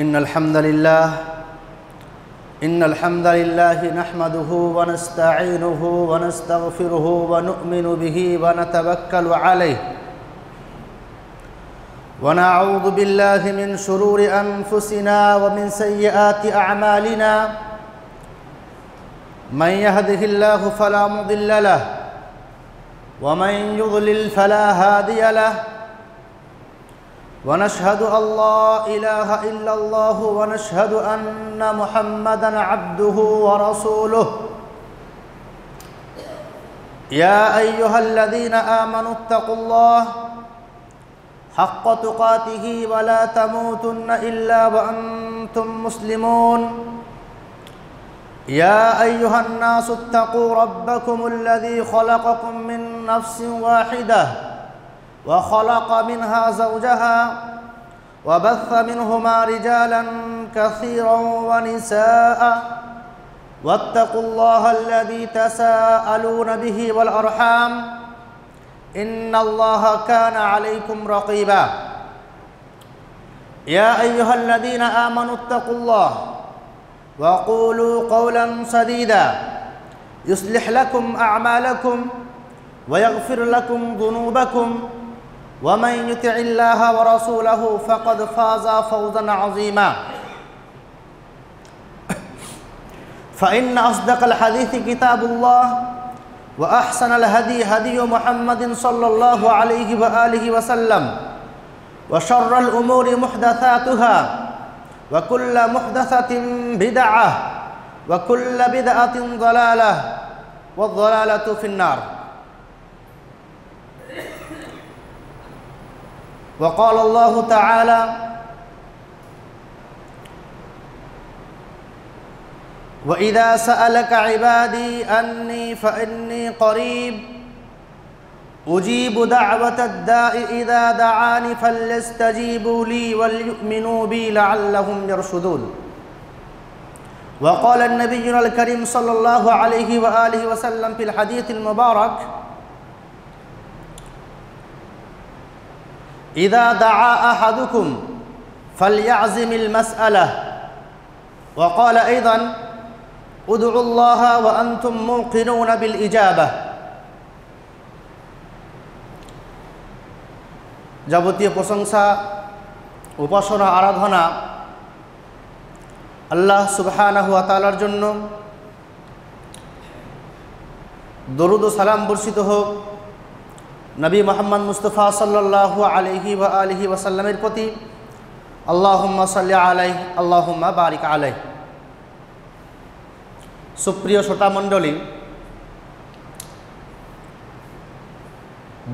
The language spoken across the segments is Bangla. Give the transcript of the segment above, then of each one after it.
إن الحمد لله نحمده ونستعينه ونستغفره ونؤمن به ونتوكل عليه ونعوذ بالله من شرور أنفسنا ومن سيئات أعمالنا من يهده الله فلا مضل له ومن يضلل فلا هادي له ونشهد أن لا إله إلا الله ونشهد أن محمدًا عبده ورسوله يا أيها الذين آمنوا اتقوا الله حق تقاته ولا تموتن إلا وأنتم مسلمون يا أيها الناس اتقوا ربكم الذي خلقكم من نفس واحدة وخلق منها زوجها وبث منهما رجالا كثيرا ونساء واتقوا الله الذي تساءلون به والأرحام إن الله كان عليكم رقيبا يا أيها الذين آمنوا اتقوا الله وقولوا قولا سديدا يصلح لكم أعمالكم ويغفر لكم ذنوبكم ومن يطع الله ورسوله فقد فاز فوزا عظيما فإن أصدق الحديث كتاب الله وأحسن الهدي هدي محمد صلى الله عليه وآله وسلم وشر الأمور محدثاتها وكل محدثة بدعة وكل بدعة ضلالة والضلالة في النار وقال الله تعالى وإذا سألك عبادي أني فإني قريب أجيب دعوة الداء إذا دعاني فليستجيبوا لي وليؤمنوا بي لعلهم يرشدون وقال النبي الكريم صلى الله عليه وآله وسلم في الحديث المبارك إذا دعا أحدكم فليعزم المسألة وقال أيضا ادعوا الله وأنتم موقنون بالإجابة যাবতীয় প্রশংসা উপাসনা আরাধনা আল্লাহ সুবহানাহু ওয়া তাআলার জন্য দরুদ ও সালাম বর্ষিত হোক নবী মুহাম্মদ মুস্তাফা সাল্লাল্লাহু আলাইহি ওয়া আলিহি ওয়াসাল্লামের প্রতি আল্লাহুম্মা সাল্লি আলাইহি আল্লাহুম্মা বারিক আলাইহি। সুপ্রিয় শ্রোতা মণ্ডলী,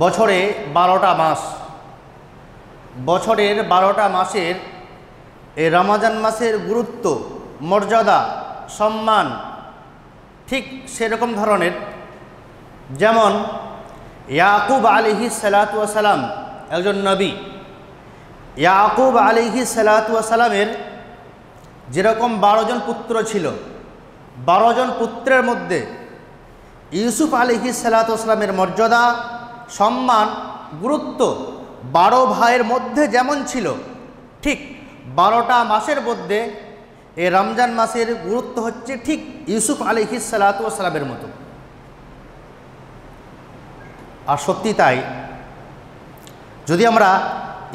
বছরে 12টা মাস, বছরের 12টা মাসের এই রমজান মাসের গুরুত্ব, মর্যাদা, সম্মান ঠিক সেরকম ধরনের যেমন ইয়াকুব আলাইহিস সালাতু ওয়াস সালাম একজন নবী। ইয়াকুব আলাইহিস সালাতু ওয়াস সালামের যেরকম 12 জন পুত্র ছিল, 12 জন পুত্রের মধ্যে ইউসুফ আলাইহিস সালাতু ওয়াস সালামের মর্যাদা, সম্মান, গুরুত্ব 12 ভাইয়ের মধ্যে যেমন ছিল, ঠিক 12টা মাসের মধ্যে এই রমজান মাসের গুরুত্ব হচ্ছে ঠিক ইউসুফ আলাইহিস সালাতু ওয়াস সালামের মতো। আর সত্যি তাই, যদি আমরা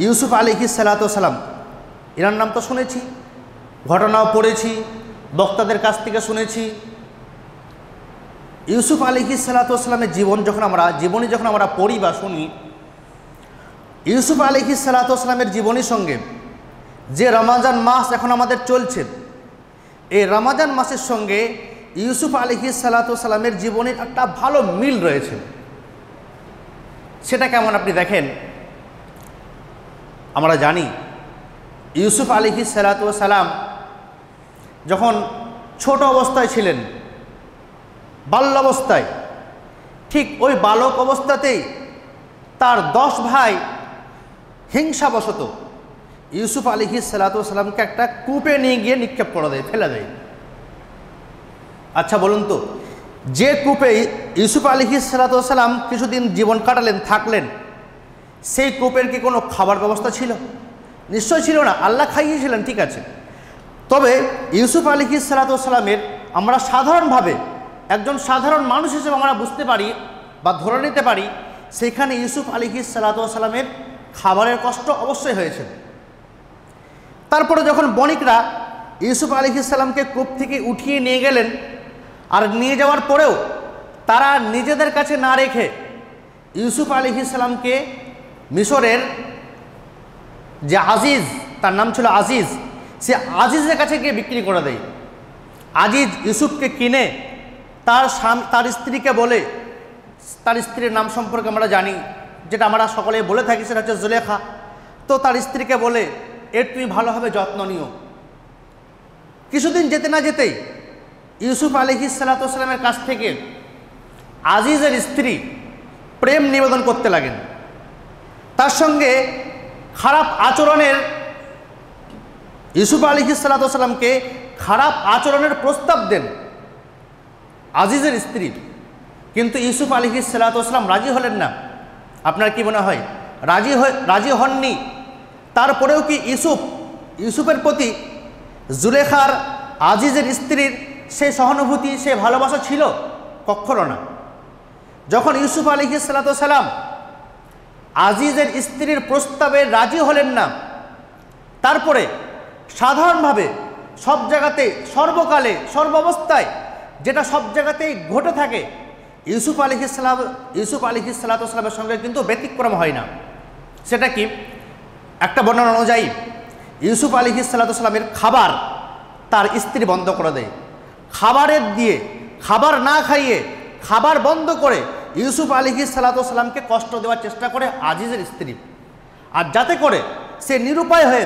ইউসুফ আলাইহিস সালাতু ওয়াস সালাম এনার নাম তো শুনেছি, ঘটনাও পড়েছি, বক্তাদের কাছ থেকে শুনেছি। ইউসুফ আলাইহিস সালাতু ওয়াস সালামের জীবনী যখন আমরা পড়ি বা শুনি, ইউসুফ আলাইহিস সালাতু ওয়াস সালামের জীবনীর সঙ্গে যে রমজান মাস এখন আমাদের চলছে, এই রমজান মাসের সঙ্গে ইউসুফ আলাইহিস সালাতু ওয়াস সালামের জীবনের একটা ভালো মিল রয়েছে। সেটা কেমন আপনি দেখেন, আমরা জানি ইউসুফ আলাইহিস সালাতু ওয়াস সালাম যখন ছোট অবস্থায় ছিলেন, বাল্যাবস্থায়, ঠিক ওই বালক অবস্থাতেই তার 10 ভাই হিংসাবশত ইউসুফ আলাইহিস সালাতু ওয়াস সালামকে একটা কূপে নিয়ে গিয়ে নিক্ষেপ করে দেয়, ফেলে দেয়। আচ্ছা বলুন তো, যে কূপে ইউসুফ আলাইহিস সালাতু ওয়াস সালাম কিছুদিন জীবন কাটালেন, থাকলেন, সেই কূপের কি কোনো খাবার ব্যবস্থা ছিল? নিশ্চয় ছিল না, আল্লাহ খাইয়েছিলেন, ঠিক আছে। তবে ইউসুফ আলাইহিস সালামের আমরা সাধারণভাবে একজন সাধারণ মানুষ হিসেবে আমরা বুঝতে পারি বা ধরে নিতে পারি, সেখানে ইউসুফ আলাইহিস সালামের খাবারের কষ্ট অবশ্যই হয়েছে। তারপরে যখন বণিকরা ইউসুফ আলাইহিস সালামকে কূপ থেকে উঠিয়ে নিয়ে গেলেন, আর নিয়ে যাওয়ার পরেও তারা নিজেদের কাছে না রেখে ইউসুফ আলাইহিস সালামকে মিশরের যে আজিজ, তার নাম ছিল আজিজ, সে আজিজের কাছে গিয়ে বিক্রি করে দেয়। আজিজ ইউসুফকে কিনে তার স্ত্রীকে বলে, তার স্ত্রীর নাম সম্পর্কে আমরা জানি, যেটা আমরা সকলে বলে থাকি, সেটা হচ্ছে জুলেখা। তো তার স্ত্রীকে বলে, এর তুমি ভালোভাবে যত্ন নিও। কিছুদিন যেতে না যেতেই ইউসুফ আলাইহিস সালামের কাছ থেকে আজিজের স্ত্রী প্রেম নিবেদন করতে লাগেন, তার সঙ্গে খারাপ আচরণের, ইউসুফ আলাইহিস সালামকে খারাপ আচরণের প্রস্তাব দেন আজিজের স্ত্রী। কিন্তু ইউসুফ আলাইহিস সালাম রাজি হলেন না। আপনার কি মনে হয় রাজি হননি? তারপরেও কি ইউসুফের প্রতি জুলেখার, আজিজের স্ত্রীর সেই সহানুভূতি, সেই ভালোবাসা ছিল? কখনো না। যখন ইউসুফ আলাইহিস সালাম আজিজের স্ত্রীর প্রস্তাবে রাজি হলেন না, তারপরে সাধারণভাবে সব জায়গাতে, সর্বকালে, সর্বাবস্থায় যেটা সব জায়গাতেই ঘটে থাকে, ইউসুফ আলাইহিস সালামের সঙ্গে কিন্তু ব্যতিক্রম হয় না। সেটা কি? একটা বর্ণনা অনুযায়ী ইউসুফ আলাইহিস সালামের খাবার তার স্ত্রী বন্ধ করে দেয়। খাবার না খাইয়ে, খাবার বন্ধ করে ইউসুফ আলাইহিস সালামকে কষ্ট দেওয়ার চেষ্টা করে আজিজের স্ত্রী, আর যাতে করে সে নিরুপায় হয়ে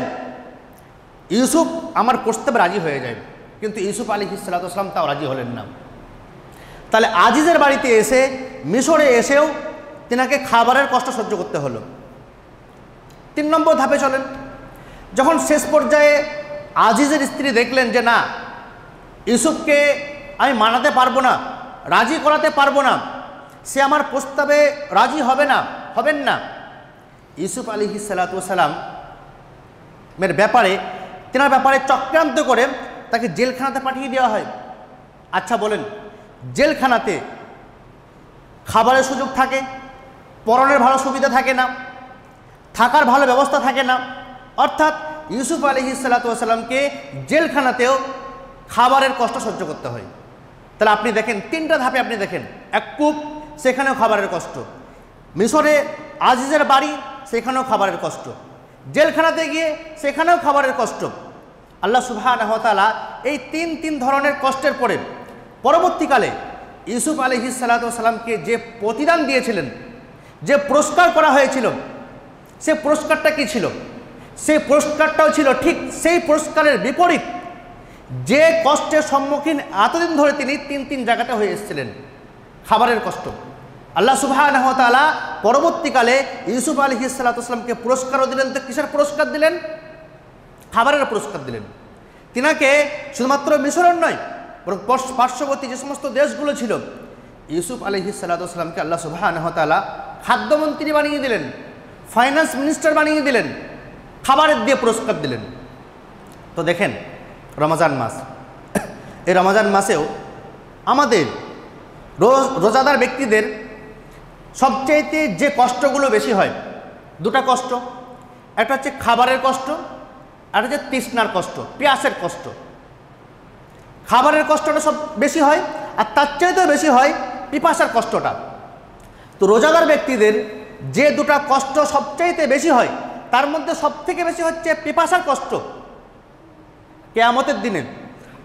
ইউসুফ আমার প্রস্তাবে রাজি হয়ে যায়। কিন্তু ইউসুফ আলাইহিস সালাম তাও রাজি হলেন না। তাহলে আজিজের বাড়িতে এসে, মিশরে এসেও তিনাকে খাবারের কষ্ট সহ্য করতে হলো। 3 নম্বর ধাপে চলেন। যখন শেষ পর্যায়ে আজিজের স্ত্রী দেখলেন যে না, ইউসুফকে আমি মানাতে পারবো না, রাজি করাতে পারবো না, সে আমার প্রস্তাবে রাজি হবেন না, ইউসুফ আলাইহিস সালামের ব্যাপারে চক্রান্ত করে তাকে জেলখানাতে পাঠিয়ে দেওয়া হয়। আচ্ছা বলেন, জেলখানাতে খাবারের সুযোগ থাকে, পরনের ভালো সুবিধা থাকে না, থাকার ভালো ব্যবস্থা থাকে না, অর্থাৎ ইউসুফ আলাইহিস সালামকে জেলখানাতেও খাবারের কষ্ট সহ্য করতে হয়। তাহলে আপনি দেখেন, 3টা ধাপে আপনি দেখেন, এক কূপ, সেখানেও খাবারের কষ্ট, মিশরে আজিজের বাড়ি, সেখানেও খাবারের কষ্ট, জেলখানাতে গিয়ে সেখানেও খাবারের কষ্ট। আল্লাহ সুবহানাহু ওয়া তাআলা এই তিন ধরনের কষ্টের পরে পরবর্তীকালে ইউসুফ আলাইহিস সালামকে যে প্রতিদান দিয়েছিলেন, যে পুরস্কার করা হয়েছিল, সে পুরস্কারটা কি ছিল? সেই পুরস্কারটাও ছিল ঠিক সেই পুরস্কারের বিপরীত যে কষ্টের সম্মুখীন এতদিন ধরে তিনি তিন জায়গাতে হয়ে এসেছিলেন, খাবারের কষ্ট। আল্লাহ সুবহানাহু ওয়া তাআলা পরবর্তীকালে ইউসুফ আলাইহিস সালামকে পুরস্কারও দিলেন। তো কিসের পুরস্কার দিলেন? খাবারের পুরস্কার দিলেন। তিনাকে শুধুমাত্র মিশরের নয়, বরং পার্শ্ববর্তী যে সমস্ত দেশগুলো ছিল, ইউসুফ আলাইহিস সালামকে আল্লাহ সুবহানাহু ওয়া তাআলা খাদ্যমন্ত্রী বানিয়ে দিলেন, ফাইন্যান্স মিনিস্টার বানিয়ে দিলেন, খাবারের দিয়ে পুরস্কার দিলেন। তো দেখেন, রমজান মাস, এই রমজান মাসেও আমাদের রোজাদার ব্যক্তিদের সবচাইতে যে কষ্টগুলো বেশি হয়, 2টা কষ্ট। একটা হচ্ছে খাবারের কষ্ট, আর হচ্ছে তৃষ্ণার কষ্ট, পিয়াসের কষ্ট। খাবারের কষ্টটা সব বেশি হয়, আর তার চাইতেও বেশি হয় পিপাসার কষ্টটা। তো রোজাদার ব্যক্তিদের যে 2টা কষ্ট সবচাইতে বেশি হয়, তার মধ্যে সবথেকে বেশি হচ্ছে পিপাসার কষ্ট। কিয়ামতের দিনে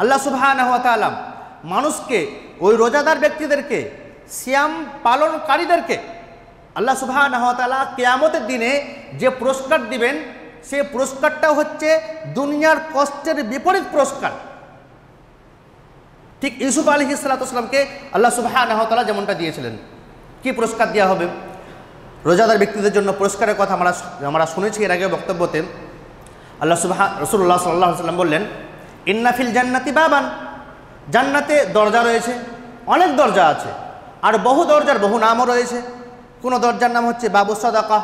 আল্লাহ সুবহানাহু ওয়া তাআলা মানুষকে, ওই রোজাদার ব্যক্তিদেরকে, সিয়াম পালনকারীদেরকে আল্লাহ সুবহানাহু ওয়া তাআলা কিয়ামতের দিনে যে পুরস্কার দিবেন, সেই পুরস্কারটাও হচ্ছে দুনিয়ার কষ্টের বিপরীত পুরস্কার। ঠিক ইউসুফ আলাইহিস সালামকে আল্লাহ সুবহানাহু ওয়া তাআলা যেমনটা দিয়েছিলেন। কি পুরস্কার দেওয়া হবে রোজাদার ব্যক্তিদের জন্য? পুরস্কারের কথা আমরা শুনেছি এর আগে বক্তব্যতে। রাসূলুল্লাহ সাল্লাল্লাহু আলাইহি ওয়াসাল্লাম বললেন, ইন্না ফিল জান্নাতি বাবান, জান্নাতে দরজা রয়েছে, অনেক দরজা আছে, আর বহু দরজার বহু নামও রয়েছে। কোনো দরজার নাম হচ্ছে বাবু সাদাকা,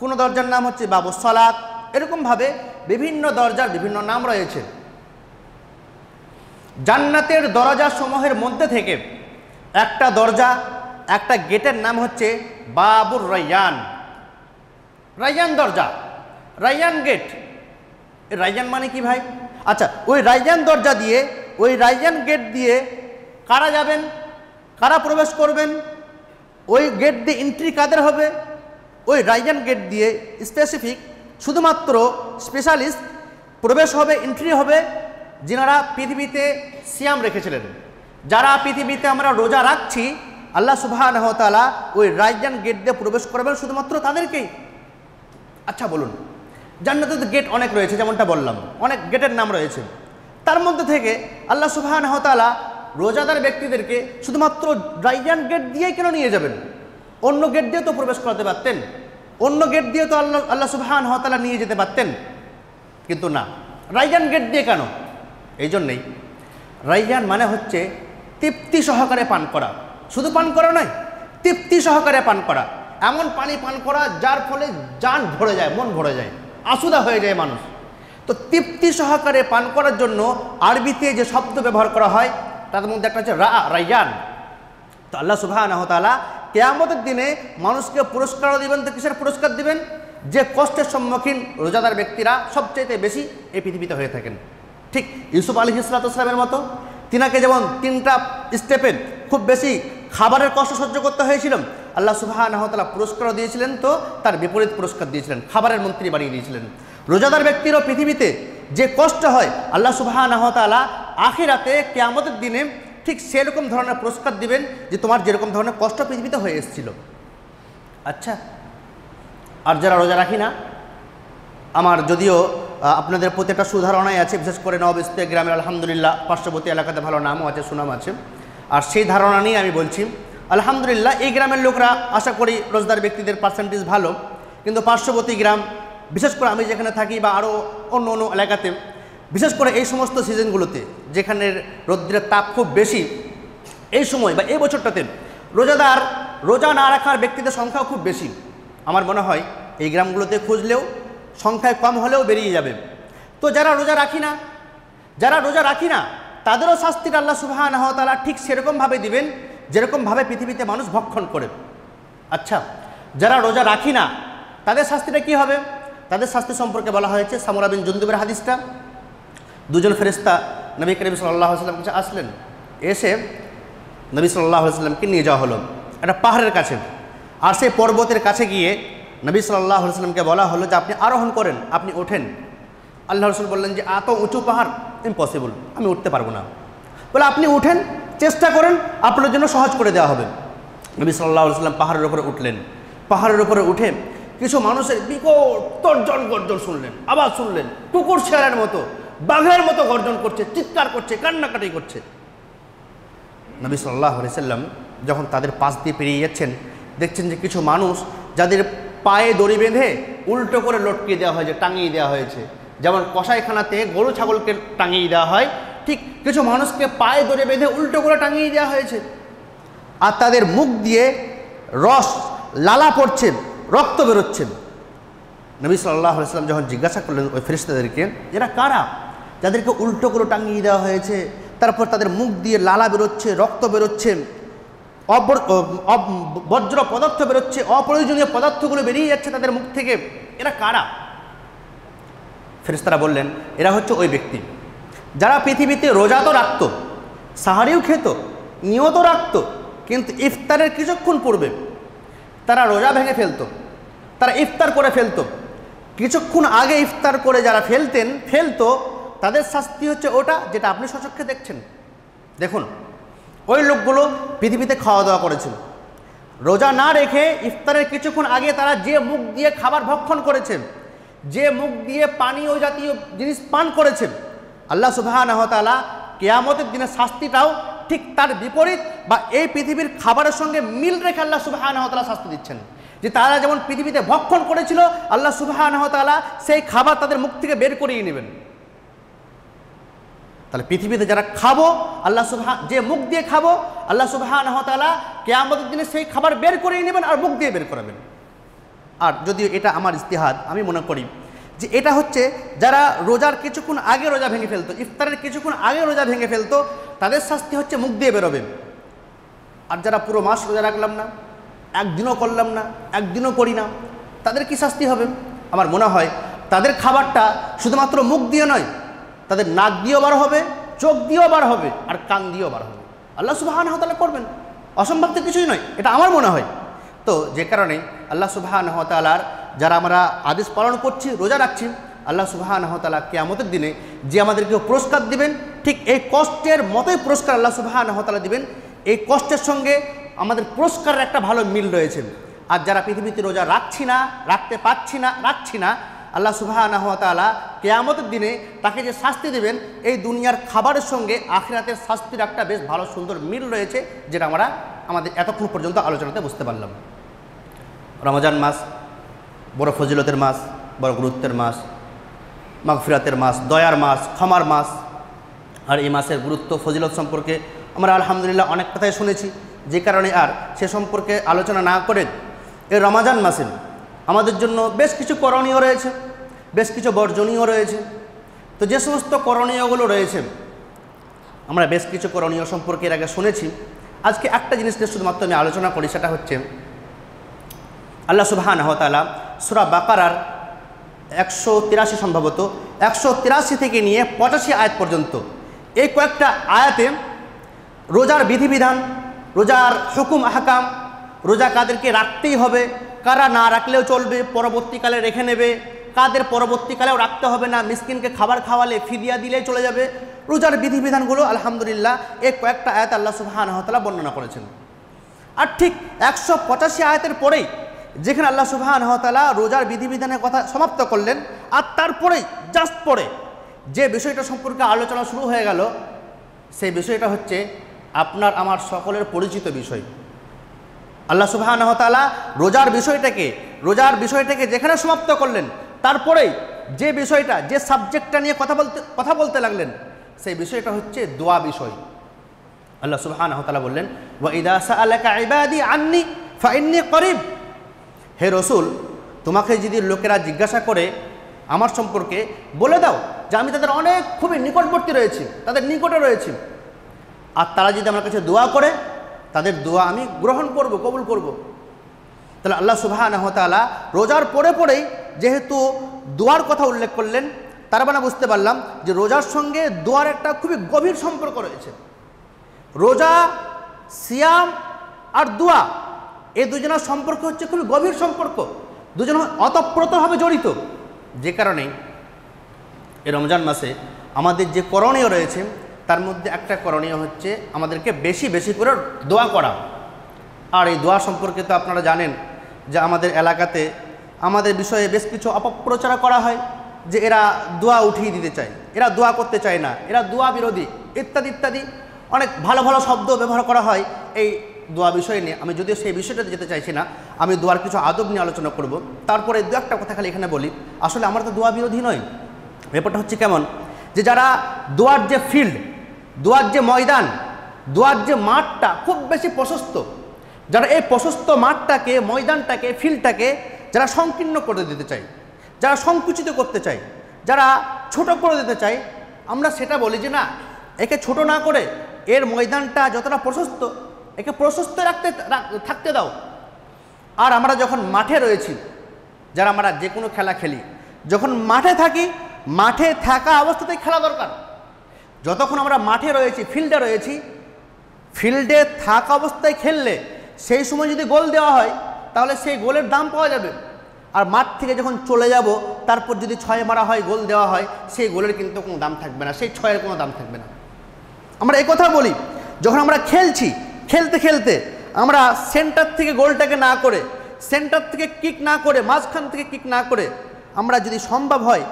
কোনো দরজার নাম হচ্ছে বাবু সালাত। এরকমভাবে বিভিন্ন দরজার বিভিন্ন নাম রয়েছে। জান্নাতের দরজা সমূহের মধ্যে থেকে একটা দরজা, একটা গেটের নাম হচ্ছে বাবুর রায়্যান। রায়্যান দরজা, রায়্যান গেট। রায়্যান মানে কি ভাই? আচ্ছা, ওই রায়্যান দরজা দিয়ে, ওই রায়্যান গেট দিয়ে কারা যাবেন, কারা প্রবেশ করবেন, ওই গেট দিয়ে এন্ট্রি কাদের হবে? ওই রায়্যান গেট দিয়ে স্পেসিফিক শুধুমাত্র স্পেশালিস্ট প্রবেশ হবে, এন্ট্রি হবে যিনারা পৃথিবীতে সিয়াম রেখেছিলেন। যারা পৃথিবীতে আমরা রোজা রাখছি, আল্লাহ সুবহানাহু ওয়া তাআলা ওই রায়্যান গেট দিয়ে প্রবেশ করবেন শুধুমাত্র তাদেরকেই। আচ্ছা বলুন, জান্নাতে তো গেট অনেক রয়েছে, যেমনটা বললাম অনেক গেটের নাম রয়েছে। তার মধ্যে থেকে আল্লাহ সুবহানাহু ওয়া তাআলা রোজাদার ব্যক্তিদেরকে শুধুমাত্র রায়্যান গেট দিয়েই কেন নিয়ে যাবেন? অন্য গেট দিয়ে তো প্রবেশ করাতে পারতেন, অন্য গেট দিয়ে তো আল্লাহ সুবহানাহু ওয়া তাআলা নিয়ে যেতে পারতেন, কিন্তু না, রায়্যান গেট দিয়ে কেন? এই জন্যেই রায়্যান মানে হচ্ছে তৃপ্তি সহকারে পান করা। শুধু পান করা নয়, তৃপ্তি সহকারে পান করা। এমন পানি পান করা যার ফলে জান ভরে যায়, মন ভরে যায়, আসুদা হয়ে যায় মানুষ। তো তৃপ্তি সহকারে পান করার জন্য আরবিতে যে শব্দ ব্যবহার করা হয় তার মধ্যে একটা হচ্ছে রায়্যান। তো আল্লাহ সুবহানাহু ওয়া তাআলা কিয়ামতের দিনে মানুষকে পুরস্কারও দিবেন। তো কিসের পুরস্কার দিবেন? যে কষ্টের সম্মুখীন রোজাদার ব্যক্তিরা সবচেয়ে বেশি এই পৃথিবীতে হয়ে থাকেন। ঠিক ইউসুফ আলাইহিস সালামের মতো, তিনাকে যেমন 3টা স্টেপে খুব বেশি খাবারের কষ্ট সহ্য করতে হয়েছিল, আল্লাহ সুবহানাহু ওয়া তাআলা পুরস্কারও দিয়েছিলেন, তো তার বিপরীত পুরস্কার দিয়েছিলেন, খাবারের মন্ত্রী বানিয়ে দিয়েছিলেন। রোজাদার ব্যক্তিরও পৃথিবীতে যে কষ্ট হয়, আল্লাহ সুবহানাহু ওয়া তাআলা আখিরাতে কিয়ামতের দিনে ঠিক সেরকম ধরনের পুরস্কার দিবেন যে তোমার যেরকম ধরনের কষ্ট পৃথিবীতে হয়ে এসেছিল। আচ্ছা, আর যারা রোজা রাখি না, আমার যদিও আপনাদের প্রতি একটা সুধারণাই আছে, বিশেষ করে নববস্তি গ্রামের আলহামদুলিল্লাহ পার্শ্ববর্তী এলাকাতে ভালো নামও আছে, সুনাম আছে, আর সেই ধারণা নিয়ে আমি বলছি। আলহামদুলিল্লাহ এই গ্রামের লোকরা আশা করি রোজদার ব্যক্তিদের পার্সেন্টেজ ভালো, কিন্তু পার্শ্ববর্তী গ্রাম, বিশেষ করে আমি যেখানে থাকি বা আরও অন্য অন্য এলাকাতে, বিশেষ করে এই সমস্ত সিজনগুলোতে যেখানে রৌদ্রের তাপ খুব বেশি, এই সময় বা এই বছরটাতে রোজা না রাখার ব্যক্তিদের সংখ্যাও খুব বেশি। আমার মনে হয় এই গ্রামগুলোতে খুঁজলেও সংখ্যায় কম হলেও বেরিয়ে যাবে। তো যারা রোজা রাখি না তাদেরও শাস্তিটা আল্লাহ সুবহানাহু ওয়া তাআলা ঠিক সেরকমভাবে দিবেন যেরকমভাবে পৃথিবীতে মানুষ ভক্ষণ করে। আচ্ছা, যারা রোজা রাখি না তাদের শাস্তিটা কি হবে? তাদের শাস্তি সম্পর্কে বলা হয়েছে সামুরা বিন জুনদুবের হাদিসটা। দুজন ফেরেশতা নবী করিম সাল্লাল্লাহু আলাইহি ওয়াসাল্লামের কাছে আসলেন, এসে নবী সাল্লাল্লাহু আলাইহি ওয়াসাল্লামকে নিয়ে যাওয়া হলো একটা পাহাড়ের কাছে। আর সেই পর্বতের কাছে গিয়ে নবী সাল্লাল্লাহু আলাইহি ওয়াসাল্লামকে বলা হলো যে আপনি আরোহণ করেন, আপনি ওঠেন। আল্লাহ রাসূল বললেন যে এত উঁচু পাহাড় ইম্পসিবল, আমি উঠতে পারবো না। বলে আপনি উঠেন, চেষ্টা করেন, আপনার জন্য সহজ করে দেওয়া হবে। নবী সাল্লাল্লাহু আলাইহি ওয়াসাল্লাম পাহাড়ের উপরে উঠলেন। পাহাড়ের উপরে উঠে কিছু মানুষের বিকট তর্জন গর্জন শুনলেন, আওয়াজ শুনলেন, কুকুর শেয়ালের মতো, বাঘের মতো গর্জন করছে, চিৎকার করছে, কান্নাকাটি করছে। নবী সাল্লাল্লাহু আলাইহি ওয়াসাল্লাম যখন তাদের পাশ দিয়ে পেরিয়ে যাচ্ছেন, দেখছেন যে কিছু মানুষ যাদের পায়ে দড়ি বেঁধে উল্টো করে লটকিয়ে দেওয়া হয়েছে, টাঙিয়ে দেওয়া হয়েছে, যেমন কসাইখানাতে গরু ছাগলকে টাঙিয়ে দেওয়া হয়, ঠিক কিছু মানুষকে পায়ে দড়ি বেঁধে উল্টো করে টাঙিয়ে দেওয়া হয়েছে। আর তাদের মুখ দিয়ে রস লালা পড়ছে, রক্ত বেরোচ্ছেন। নবী সাল্লাল্লাহু আলাইহি ওয়াসাল্লাম যখন জিজ্ঞাসা করলেন ওই ফেরেশতাদেরকে, এরা কারা যাদেরকে উল্টো করে টাঙিয়ে দেওয়া হয়েছে, তারপর তাদের মুখ দিয়ে লালা বেরোচ্ছে, রক্ত বেরোচ্ছে, বজ্র পদার্থ বেরোচ্ছে, অপ্রয়োজনীয় পদার্থগুলো বেরিয়ে যাচ্ছে তাদের মুখ থেকে, এরা কারা? ফেরেশতারা বললেন এরা হচ্ছে ওই ব্যক্তি যারা পৃথিবীতে রোজা তো রাখত, সাহারিও খেত, নিয়ত রাখত, কিন্তু ইফতারের কিছুক্ষণ পূর্বে তারা রোজা ভেঙে ফেলতো, তারা ইফতার করে ফেলতো। কিছুক্ষণ আগে ইফতার করে যারা ফেলতো তাদের শাস্তি হচ্ছে ওটা যেটা আপনি স্বচক্ষে দেখছেন। দেখুন, ওই লোকগুলো পৃথিবীতে খাওয়া দাওয়া করেছিল, রোজা না রেখে ইফতারের কিছুক্ষণ আগে তারা যে মুখ দিয়ে খাবার ভক্ষণ করেছেন, যে মুখ দিয়ে পানীয় জাতীয় জিনিস পান করেছেন, আল্লাহ সুবহানাহু ওয়া তাআলা কিয়ামতের দিনে শাস্তিটাও ঠিক তার বিপরীত বা এই পৃথিবীর খাবারের সঙ্গে মিল রেখে আল্লাহ সুবহানাহু ওয়া তাআলা শাস্তি দিচ্ছেন। যে তারা যেমন পৃথিবীতে ভক্ষণ করেছিল, আল্লাহ সুবহানাহু ওয়া তাআলা সেই খাবার তাদের মুখ থেকে বের করিয়ে নেবেন। তাহলে পৃথিবীতে যারা খাবো, যে মুখ দিয়ে খাবো, আল্লাহ সুবহানাহু ওয়া তাআলা কিয়ামতের দিনে সেই খাবার বের করিয়ে নেবেন আর মুখ দিয়ে বের করাবেন। আর যদিও এটা আমার ইজতিহাদ, আমি মনে করি যে এটা হচ্ছে যারা রোজার কিছুক্ষণ আগে রোজা ভেঙে ফেলতো, ইফতারের কিছুক্ষণ আগে রোজা ভেঙে ফেলতো, তাদের শাস্তি হচ্ছে মুখ দিয়ে বেরোবে। আর যারা পুরো মাস রোজা রাখলাম না, একদিনও করলাম না, একদিনও করি না, তাদের কি শাস্তি হবে? আমার মনে হয় তাদের খাবারটা শুধুমাত্র মুখ দিয়ে নয়, তাদের নাক দিয়েও বার হবে, চোখ দিয়েও বার হবে, আর কান দিয়েও বার হবে। আল্লাহ সুবহানাহু ওয়া তাআলা করবেন, অসম্ভব তো কিছুই নয়, এটা আমার মনে হয়। তো যে কারণে আল্লাহ সুবহানাহু ওয়া তাআলার যারা আমরা আদেশ পালন করছি, রোজা রাখছি, আল্লাহ সুবহানাহু ওয়া তাআলা কিয়ামতের দিনে যে আমাদেরকে পুরস্কার দিবেন, ঠিক এই কষ্টের মতোই পুরস্কার আল্লাহ সুবহানাহু ওয়া তাআলা দিবেন। এই কষ্টের সঙ্গে আমাদের পুরস্কারের একটা ভালো মিল রয়েছে। আর যারা পৃথিবীতে রোজা রাখছি না, রাখতে রাখছি না, আল্লাহ সুবহানাহু ওয়া তাআলা কিয়ামতের দিনে তাকে যে শাস্তি দেবেন, এই দুনিয়ার খাবারের সঙ্গে আখিরাতের শাস্তির একটা বেশ ভালো সুন্দর মিল রয়েছে, যেটা আমরা আমাদের এতক্ষণ পর্যন্ত আলোচনাতে বুঝতে পারলাম। রমজান মাস বড় ফজিলতের মাস, বড় গুরুত্বের মাস, মাগফিরাতের মাস, দয়ার মাস, ক্ষমার মাস। আর এই মাসের গুরুত্ব ফজিলত সম্পর্কে আমরা আলহামদুলিল্লাহ অনেক কথাই শুনেছি, যে কারণে আর সে সম্পর্কে আলোচনা না করে এই রমজান মাসে আমাদের জন্য বেশ কিছু করণীয় রয়েছে, বেশ কিছু বর্জনীয় রয়েছে। তো যে সমস্ত করণীয়গুলো রয়েছে, আমরা বেশ কিছু করণীয় সম্পর্কে এর আগে শুনেছি। আজকে একটা জিনিস নিয়ে শুধুমাত্র আমি আলোচনা করি, সেটা হচ্ছে আল্লাহ সুবহানাহু ওয়া তাআলা সূরা বাকারার 183 সম্ভবত 183 থেকে নিয়ে 85 আয়াত পর্যন্ত এই কয়েকটা আয়াতে রোজার বিধিবিধান, রোজার হুকুম আহকাম, রোজা কাদেরকে রাখতেই হবে, কারা না রাখলেও চলবে, পরবর্তীকালে রেখে নেবে, কাদের পরবর্তীকালেও রাখতে হবে না, মিসকিনকে খাবার খাওয়ালে ফিদিয়া দিলেই চলে যাবে, রোজার বিধিবিধানগুলো আলহামদুলিল্লাহ এই কয়েকটা আয়াত আল্লাহ সুবহানাহু ওয়া তাআলা বর্ণনা করেছেন। আর ঠিক 185 আয়াতের পরেই যেখানে আল্লাহ সুবহানাহু ওয়া তাআলা রোজার বিধিবিধানের কথা সমাপ্ত করলেন, আর তারপরেই জাস্ট পরে যে বিষয়টা সম্পর্কে আলোচনা শুরু হয়ে গেল, সেই বিষয়টা হচ্ছে আপনার আমার সকলের পরিচিত বিষয়। আল্লাহ সুবহানাহু ওয়া তাআলা রোজার বিষয়টাকে যেখানে সমাপ্ত করলেন, তারপরেই যে বিষয়টা, যে সাবজেক্টটা নিয়ে কথা বলতে লাগলেন, সেই বিষয়টা হচ্ছে দোয়া বিষয়। আল্লাহ সুবহানাহু ওয়া তাআলা বললেন, ওয়া ইযা সাআলাকা ইবাদি আন্নী ফাইন্নী করিব। হে রসুল, তোমাকে যদি লোকেরা জিজ্ঞাসা করে আমার সম্পর্কে, বলে দাও যে আমি তাদের অনেক খুবই নিকটবর্তী রয়েছি, তাদের নিকটে রয়েছি। আর তারা যদি আমার কাছে দোয়া করে, তাদের দোয়া আমি গ্রহণ করব, কবুল করব। তাহলে আল্লাহ সুবহানাহু ওয়া তাআলা রোজার পরেই যেহেতু দোয়ার কথা উল্লেখ করলেন, তার মানে বুঝতে পারলাম যে রোজার সঙ্গে দোয়ার একটা খুবই গভীর সম্পর্ক রয়েছে। রোজা, সিয়াম আর দোয়া, এই দুজনের সম্পর্ক হচ্ছে খুবই গভীর সম্পর্ক, দুজন অতপ্রতভাবে জড়িত। যে কারণে এই রমজান মাসে আমাদের যে করণীয় রয়েছে, তার মধ্যে একটা করণীয় হচ্ছে আমাদেরকে বেশি বেশি করে দোয়া করা। আর এই দোয়া সম্পর্কে তো আপনারা জানেন যে আমাদের এলাকাতে আমাদের বিষয়ে বেশ কিছু অপপ্রচার করা হয়, যে এরা দোয়া উঠিয়ে দিতে চায়, এরা দোয়া করতে চায় না, এরা দোয়া বিরোধী, ইত্যাদি ইত্যাদি অনেক ভালো ভালো শব্দ ব্যবহার করা হয় এই দোয়া বিষয় নিয়ে। আমি যদিও সেই বিষয়টাতে যেতে চাইছি না, আমি দোয়ার কিছু আদব নিয়ে আলোচনা করব। তারপরে দু একটা কথা খালি এখানে বলি, আসলে আমরা তো দোয়া বিরোধী নয়। ব্যাপারটা হচ্ছে কেমন, যে যারা দোয়ার যে ফিল্ড, দোয়ার যে ময়দান, দোয়ার যে মাঠটা খুব বেশি প্রশস্ত, যারা এই প্রশস্ত মাঠটাকে, ময়দানটাকে, ফিল্ডটাকে যারা সংকীর্ণ করে দিতে চায়, যারা সংকুচিত করতে চায়, যারা ছোট করে দিতে চায়, আমরা সেটা বলি যে না, একে ছোট না করে এর ময়দানটা যতটা প্রশস্ত, একে প্রশস্ত থাকতে দাও। আর আমরা যখন মাঠে রয়েছি, যারা আমরা যে কোনো খেলা খেলি, যখন মাঠে থাকি, মাঠে থাকা অবস্থাতেই খেলা দরকার। যতক্ষণ আমরা মাঠে রয়েছি, ফিল্ডে রয়েছি, ফিল্ডে থাকা অবস্থায় খেললে সেই সময় যদি গোল দেওয়া হয়, তাহলে সেই গোলের দাম পাওয়া যাবে। আর মাঠ থেকে যখন চলে যাব, তারপর যদি ছয় মারা হয়, গোল দেওয়া হয়, সেই গোলের কিন্তু কোনো দাম থাকবে না, সেই ছয়ের কোনো দাম থাকবে না। আমরা এই কথা বলি, যখন আমরা খেলছি, খেলতে খেলতে আমরা সেন্টার থেকে গোলটাকে না করে, সেন্টার থেকে কিক না করে, মাঝখান থেকে কিক না করে, আমরা যদি সম্ভব হয়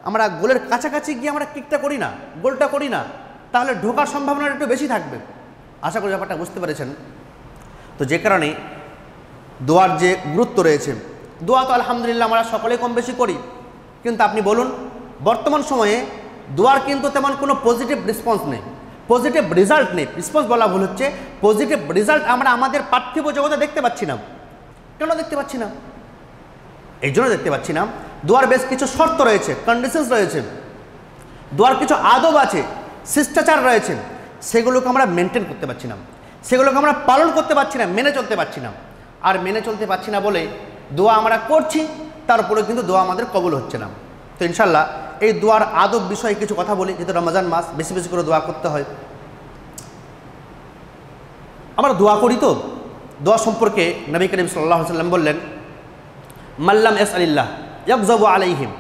আমরা গোলের কাছাকাছি গিয়ে আমরা কিকটা করি না, গোলটা করি না, তাহলে ঢোকার সম্ভাবনাটা একটু বেশি থাকবে। আশা করি ব্যাপারটা বুঝতে পেরেছেন। তো যে কারণে দোয়ার যে গুরুত্ব রয়েছে, দোয়া তো আলহামদুলিল্লাহ আমরা সকলেই কম বেশি করি, কিন্তু আপনি বলুন বর্তমান সময়ে দোয়ার কিন্তু তেমন কোনো পজিটিভ রেসপন্স নেই, পজিটিভ রেজাল্ট নেই। রেসপন্স বলা ভুল হচ্ছে, পজিটিভ রেজাল্ট আমরা আমাদের পার্থিব জগতে দেখতে পাচ্ছি না। কেন দেখতে পাচ্ছি না? এই জন্য দেখতে পাচ্ছি না, দোয়ার বেশ কিছু শর্ত রয়েছে, কন্ডিশনস রয়েছে, দোয়ার কিছু আদব আছে, শিষ্টাচার রয়েছে, সেগুলোকে আমরা মেনটেন করতে পারছি না, সেগুলোকে আমরা পালন করতে পারছি না, মেনে চলতে পারছি না। আর মেনে চলতে পারছি না বলে দোয়া আমরা করছি, তারপরে কিন্তু দোয়া আমাদের কবুল হচ্ছে না। তো ইনশাল্লাহ এই দোয়ার আদব বিষয়ে কিছু কথা বলি, যেহেতু রমজান মাস, বেশি বেশি করে দোয়া করতে হয়। আমরা দোয়া করি, তো দোয়া সম্পর্কে নবী করিম সাল্লাল্লাহু আলাইহি ওয়াসাল্লাম বললেন, মাল্লাম ইয়াসআলিল্লাহ ইয়াগযাবু আলাইহিম,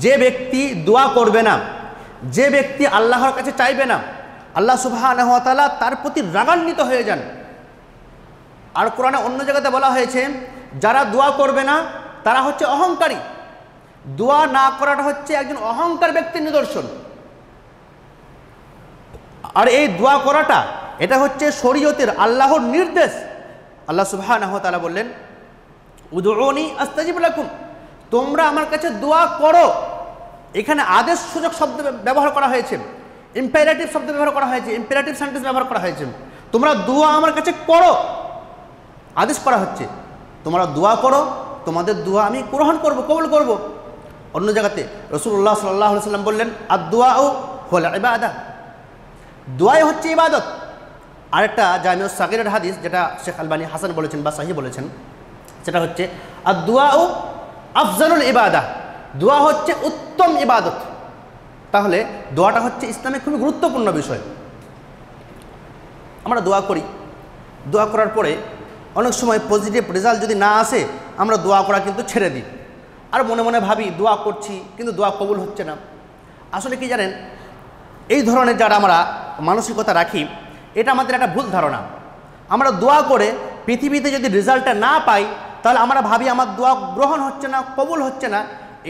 যে ব্যক্তি দোয়া করবে না, যে ব্যক্তি আল্লাহর কাছে চাইবে না, আল্লাহ সুবহানাহু ওয়া তাআলা তার প্রতি রাগান্বিত হয়ে যান। আর কোরআনে অন্য জায়গাতে বলা হয়েছে, যারা দোয়া করবে না তারা হচ্ছে অহংকারী। দোয়া না করাটা হচ্ছে একজন অহংকার ব্যক্তির নিদর্শন। আর এই দোয়া করাটা এটা হচ্ছে শরীয়তের, আল্লাহর নির্দেশ। আল্লাহ সুবহানাহু ওয়া তাআলা বললেন, উদউনি আস্তাজিব লাকুম, তোমরা আমার কাছে দোয়া করো। এখানে আদেশ সূচক শব্দ ব্যবহার করা হয়েছে, ইম্পেরাটিভ শব্দ ব্যবহার করা হয়েছে, ইম্পেরাটিভ সেন্টেন্স ব্যবহার করা হয়েছে। তোমরা দোয়া আমার কাছে করো, আদেশ করা হচ্ছে, তোমরা দোয়া করো, তোমাদের দোয়া আমি গ্রহণ করব, কবুল করব। অন্য জায়গাতে রাসূলুল্লাহ সাল্লাল্লাহু আলাইহি ওয়াসাল্লাম বললেন, আদ-দুআউ হুয়াল ইবাদাহ, দোয়াই হচ্ছে ইবাদত। আরেকটা জামিউস সাগীরের হাদিস, যেটা শেখ আলবানী হাসান বলেছেন বা সহিহ বলেছেন, সেটা হচ্ছে আদ-দুআউ আফজালুল ইবাদাহ, দোয়া হচ্ছে উত্তম ইবাদত। তাহলে দোয়াটা হচ্ছে ইসলামে খুবই গুরুত্বপূর্ণ বিষয়। আমরা দোয়া করি, দোয়া করার পরে অনেক সময় পজিটিভ রেজাল্ট যদি না আসে, আমরা দোয়া করা কিন্তু ছেড়ে দিই, আর মনে মনে ভাবি দোয়া করছি কিন্তু দোয়া কবুল হচ্ছে না। আসলে কি জানেন, এই ধরনের যারা আমরা মানসিকতা রাখি, এটা আমাদের একটা ভুল ধারণা। আমরা দোয়া করে পৃথিবীতে যদি রেজাল্টটা না পাই, তাহলে আমরা ভাবি আমার দোয়া গ্রহণ হচ্ছে না, কবুল হচ্ছে না।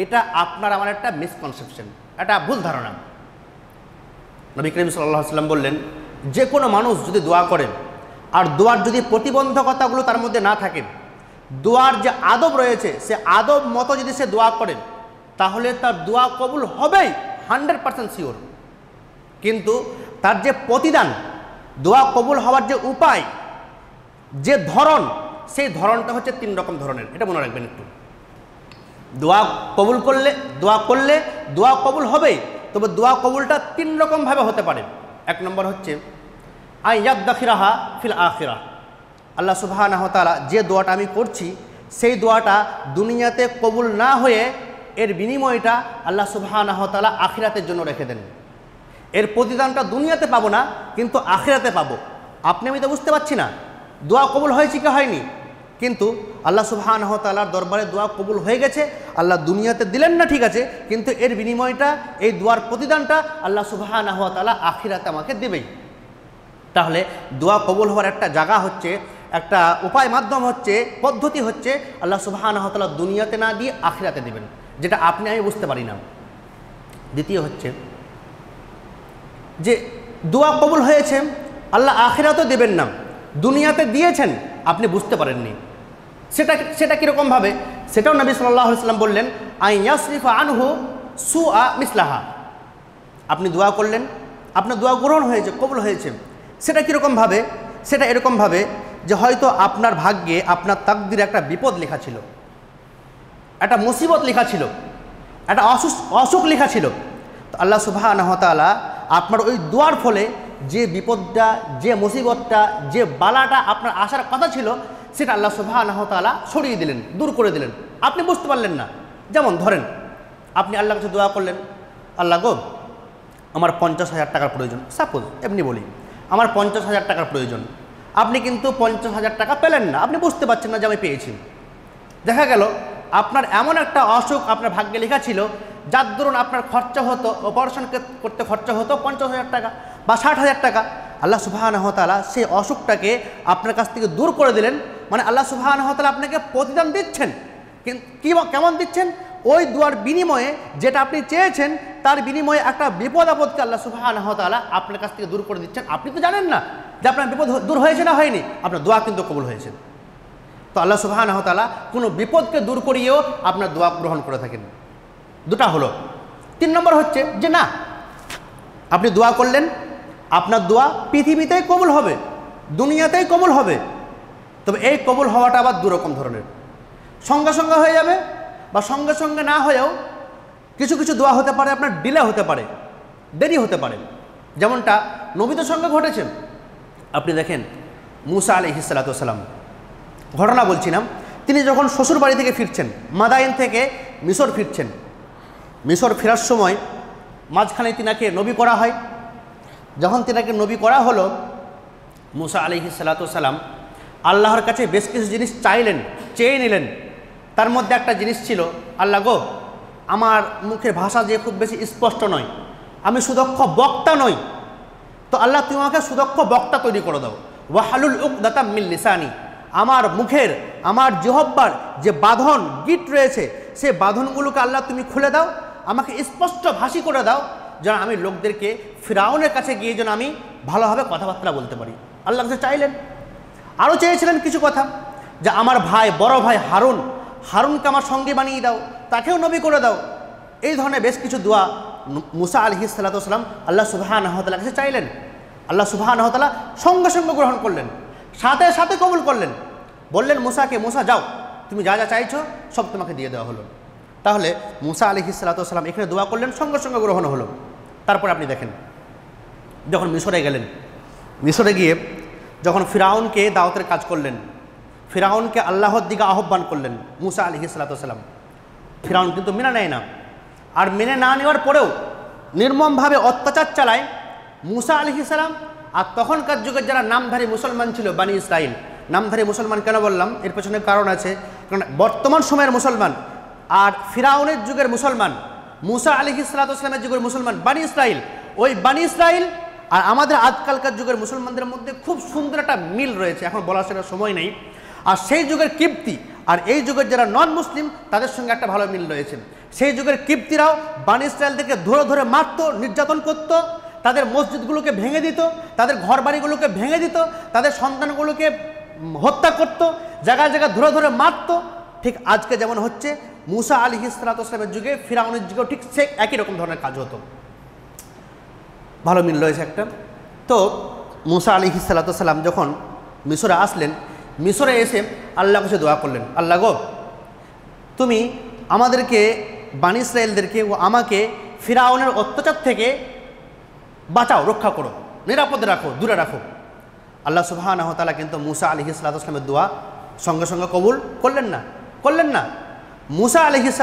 এটা আপনার আমার একটা মিসকনসেপশন, একটা ভুল ধারণা। নবী করিম সাল্লাল্লাহু আলাইহি ওয়াসাল্লাম বললেন, যে কোনো মানুষ যদি দোয়া করেন আর দোয়ার যদি প্রতিবন্ধকতাগুলো তার মধ্যে না থাকে, দোয়ার যে আদব রয়েছে সে আদব মতো যদি সে দোয়া করেন, তাহলে তার দোয়া কবুল হবেই, 100% শিওর। কিন্তু তার যে প্রতিদান, দোয়া কবুল হওয়ার যে উপায়, যে ধরন, সেই ধরনটা হচ্ছে 3 রকম ধরনের। এটা মনে রাখবেন একটু। দোয়া কবুল করলে, দোয়া করলে দোয়া কবুল হবেই, তবে দোয়া কবুলটা 3 রকমভাবে হতে পারে। 1 নম্বর হচ্ছে আইয়াদদাখিরাহা ফিল আখিরাহ, আল্লাহ সুবহানাহু ওয়া তাআলা যে দোয়াটা আমি করছি, সেই দোয়াটা দুনিয়াতে কবুল না হয়ে এর বিনিময়টা আল্লাহ সুবহানাহু ওয়া তাআলা আখিরাতের জন্য রেখে দেন। এর প্রতিদানটা দুনিয়াতে পাবো না, কিন্তু আখিরাতে পাবো। আপনি আমি তো বুঝতে পারছি না দোয়া কবুল হয়েছে কি হয়নি, কিন্তু আল্লাহ সুবহানাহু ওয়া তাআলার দরবারে দোয়া কবুল হয়ে গেছে। আল্লাহ দুনিয়াতে দিলেন না ঠিক আছে, কিন্তু এর বিনিময়টা, এই দোয়ার প্রতিদানটা আল্লাহ সুবহানাহু ওয়া তাআলা আখিরাতে আমাকে দেবেই। তাহলে দোয়া কবুল হওয়ার একটা জায়গা হচ্ছে, একটা উপায়, মাধ্যম হচ্ছে, পদ্ধতি হচ্ছে আল্লাহ সুবহানাহু ওয়া তাআলা দুনিয়াতে না দিয়ে আখিরাতে দেবেন, যেটা আপনি আমি বুঝতে পারি না। দ্বিতীয় হচ্ছে যে দোয়া কবুল হয়েছে, আল্লাহ আখিরাতেও দেবেন না, দুনিয়াতে দিয়েছেন, আপনি বুঝতে পারেননি। সেটা কীরকমভাবে, সেটাও নবী সাল্লাল্লাহু আলাইহি ওয়াসাল্লাম বললেন, আন ইয়াসরিফা আনহু সুআ মিসলাহা, আপনি দোয়া করলেন, আপনার দোয়া গ্রহণ হয়েছে, কবুল হয়েছে। সেটা কীরকমভাবে, সেটা এরকমভাবে যে হয়তো আপনার ভাগ্যে, আপনার তাকদিরে একটা বিপদ লেখা ছিল, একটা মুসিবত লেখা ছিল, একটা অসুখ লেখা ছিল। তো আল্লাহ সুবহানাহু ওয়া তাআলা আপনার ওই দোয়ার ফলে যে বিপদটা, যে মুসিবতটা, যে বালাটা আপনার আসার কথা ছিল, সেটা আল্লাহ সুবহানাহু ওয়া তাআলা সরিয়ে দিলেন, দূর করে দিলেন, আপনি বুঝতে পারলেন না। যেমন ধরেন, আপনি আল্লাহর কাছে দোয়া করলেন, আল্লাহ গো আমার 50,000 টাকার প্রয়োজন, সাপোজ এমনি বলি, আমার 50,000 টাকার প্রয়োজন। আপনি কিন্তু 50,000 টাকা পেলেন না, আপনি বুঝতে পারছেন না যে আমি পেয়েছি। দেখা গেল আপনার এমন একটা অসুখ আপনার ভাগ্যে লেখা ছিল, যার দরুন আপনার খরচা হতো, অপারেশন করতে খরচা হতো 50,000 টাকা বা 60,000 টাকা। আল্লাহ সুবহানাহু ওয়া তাআলা সেই অসুখটাকে আপনার কাছ থেকে দূর করে দিলেন। মানে আল্লাহ সুবহানাহু ওয়া তাআলা আপনাকে প্রতিদান দিচ্ছেন। কেমন দিচ্ছেন? ওই দোয়ার বিনিময়ে যেটা আপনি চেয়েছেন, তার বিনিময়ে একটা বিপদ আপদকে আল্লাহ সুবহানাহু ওয়া তাআলা আপনার কাছ থেকে দূর করে দিচ্ছেন। আপনি তো জানেন না যে আপনার বিপদ দূর হয়েছে না হয়নি, আপনার দোয়া কিন্তু কবুল হয়েছে। তো আল্লাহ সুবহানাহু ওয়া তাআলা কোনো বিপদকে দূর করিয়েও আপনার দোয়া গ্রহণ করে থাকেন। দুটা হলো। 3 নম্বর হচ্ছে যে না, আপনি দোয়া করলেন, আপনার দোয়া পৃথিবীতেই কবুল হবে, দুনিয়াতেই কবুল হবে। তবে এই কবুল হওয়াটা আবার 2 রকম ধরনের। সঙ্গে সঙ্গে হয়ে যাবে, বা সঙ্গে সঙ্গে না হয়েও কিছু কিছু দোয়া হতে পারে আপনার ডিলে হতে পারে, দেরি হতে পারে, যেমনটা নবীদের সঙ্গে ঘটেছে। আপনি দেখেন মুসা আলাইহিস সালাতু ওয়াস সালাম, ঘটনা বলছিলাম, তিনি যখন শ্বশুর বাড়ি থেকে ফিরছেন, মাদায়েন থেকে মিশর ফিরছেন, মিশর ফেরার সময় মাঝখানে তিনাকে নবী করা হয়। যখন তিনাকে নবী করা হলো, মুসা আলাইহিস সালাতু ওয়াস সালাম আল্লাহর কাছে বেশ কিছু জিনিস চাইলেন, চেয়ে নিলেন। তার মধ্যে একটা জিনিস ছিল, আল্লাহ গো, আমার মুখের ভাষা যে খুব বেশি স্পষ্ট নয়, আমি সুদক্ষ বক্তা নই, তো আল্লাহ তুমি আমাকে সুদক্ষ বক্তা তৈরি করে দাও। ওয়াহালুল উকদাতাম মিন লিসানি, আমার মুখের, আমার জিহ্বার যে বাঁধন গিট রয়েছে, সেই বাঁধনগুলোকে আল্লাহ তুমি খুলে দাও, আমাকে স্পষ্ট ভাষী করে দাও, যেন আমি লোকদেরকে ফিরাউনের কাছে গিয়ে যেন আমি ভালোভাবে কথাবার্তা বলতে পারি। আল্লাহ কাছে চাইলেন। আরও চেয়েছিলেন কিছু কথা, যে আমার ভাই, বড় ভাই হারুনকে আমার সঙ্গে বানিয়ে দাও, তাকেও নবী করে দাও। এই ধরনের বেশ কিছু দোয়া মুসা আলাইহিস সালাতু ওয়াস সালাম আল্লাহ সুবহানাহু ওয়া তাআলার কাছে চাইলেন। আল্লাহ সুবহানাহু ওয়া তাআলা সঙ্গে সঙ্গে গ্রহণ করলেন, সাথে সাথে কবুল করলেন। বললেন মুসাকে, মুসা যাও, তুমি যা যা চাইছো সব তোমাকে দিয়ে দেওয়া হলো। তাহলে মুসা আলাইহিস সালাতু ওয়াস সালাম এখানে দোয়া করলেন, সঙ্গে সঙ্গে গ্রহণ হলো। তারপর আপনি দেখেন, যখন মিশরে গেলেন, মিশরে গিয়ে যখন ফিরাউনকে দাওয়াতের কাজ করলেন, ফিরাউনকে আল্লাহর দিকে আহ্বান করলেন মুসা আলাইহিস সালাতু ওয়াস সালাম, ফিরাউন কিন্তু মেনে নেয় না। আর মেনে না নেওয়ার পরেও নির্মমভাবে অত্যাচার চালায় মুসা আলাইহিস সালাম। আর তখনকার যুগের যারা নামধারী মুসলমান ছিল, বানি ইসরাইল, নামধারী মুসলমান কেন বললাম, এর পেছনে কারণ আছে। কারণ বর্তমান সময়ের মুসলমান আর ফিরাউনের যুগের মুসলমান, মুসা আলাইহিস সালাতু ওয়াস সালামের যুগের মুসলমান বানি ইসরাইল, ওই বানি ইসরাইল আর আমাদের আজকালকার যুগের মুসলমানদের মধ্যে খুব সুন্দর একটা মিল রয়েছে, এখন বলার সেটা সময় নেই। আর সেই যুগের কিপ্তি আর এই যুগের যারা নন মুসলিম, তাদের সঙ্গে একটা ভালো মিল রয়েছে। সেই যুগের কিপ্তিরাও বানি ইসরাইলদেরকে ধরে ধরে মারত, নির্যাতন করত, তাদের মসজিদগুলোকে ভেঙে দিত, তাদের ঘর বাড়িগুলোকে ভেঙে দিত, তাদের সন্তানগুলোকে হত্যা করত, জায়গায় জায়গায় ধরে ধরে মারত। ঠিক আজকে যেমন হচ্ছে, মুসা আলাইহিস সালাতু ওয়াস সালামের যুগে, ফিরাউনের যুগেও ঠিক সে একই রকম ধরনের কাজ হতো। ভালো মিল রয়েছে একটা। তো মুসা আলাইহিস সালাতু ওয়াস সালাম যখন মিশরে আসলেন, মিশরে এসে আল্লাহর কাছে দোয়া করলেন, আল্লাহ গো, তুমি আমাদেরকে, বানি ইসরাইলদেরকে ও আমাকে ফিরাউনের অত্যাচার থেকে বাঁচাও, রক্ষা করো, নিরাপদে রাখো, দূরে রাখো। আল্লাহ সুবহানাহু ওয়া তাআলা কিন্তু মুসা আলাইহিস সালাতু ওয়াস সালামের দোয়া সঙ্গে সঙ্গে কবুল করলেন না। মুসা আলাইহিস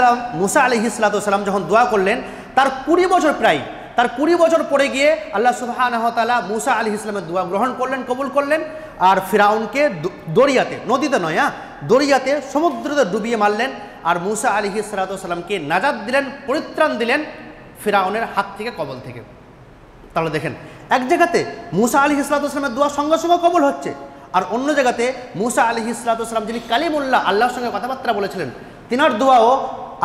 সালাতু ওয়াস সালাম যখন দোয়া করলেন, তার 20 বছর, প্রায় তার 20 বছর পরে গিয়ে আল্লাহ সুবহানাহু ওয়া তাআলা মুসা আলাইহিস সালামের দোয়া গ্রহণ করলেন, কবুল করলেন। আর ফিরাউনকে দরিয়াতে, নদীতে নয়, দরিয়াতে, সমুদ্রতে ডুবিয়ে মারলেন। আর মুসা আলাইহিস সালাতু ওয়াস সালামকে নাজাত দিলেন, পরিত্রাণ দিলেন ফিরাউনের হাত থেকে, কবল থেকে। তাহলে দেখেন, এক জায়গাতে মুসা আলাইহিস সালাতু ওয়াস সালামের দোয়া সঙ্গে সঙ্গে কবুল হচ্ছে, আর অন্য জায়গাতে মুসা আলাইহিস সালাতু ওয়াস সালাম যিনি কালিমুল্লাহ, আল্লাহর সঙ্গে কথাবার্তা বলেছিলেন, তিনার দোয়াও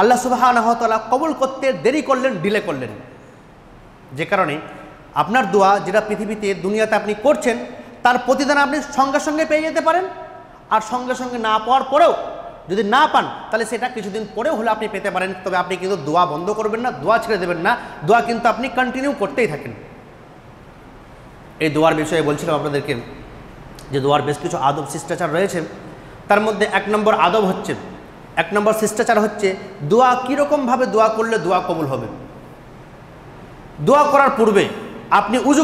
আল্লাহ সুবহানাহু ওয়া তাআলা কবুল করতে দেরি করলেন, ডিলে করলেন। যে কারণে আপনার দোয়া যেটা পৃথিবীতে, দুনিয়াতে আপনি করছেন, তার প্রতিদান আপনি সঙ্গে সঙ্গে পেয়ে যেতে পারেন। আর সঙ্গে সঙ্গে না পাওয়ার পরেও যদি না পান, তাহলে সেটা কিছুদিন পরেও হলে আপনি পেতে পারেন। তবে আপনি কিন্তু দোয়া বন্ধ করবেন না, দোয়া ছেড়ে দেবেন না, দোয়া কিন্তু আপনি কন্টিনিউ করতেই থাকেন। এই দোয়ার বিষয়ে বলছিলাম আপনাদেরকে, যে দোয়ার বেশ কিছু আদব শিষ্টাচার রয়েছে। তার মধ্যে 1 নম্বর আদব হচ্ছে, 1 নম্বর শিষ্টাচার হচ্ছে, দোয়া কীরকমভাবে দোয়া করলে দোয়া কবুল হবে। দোয়া করার পূর্বে আপনি উজু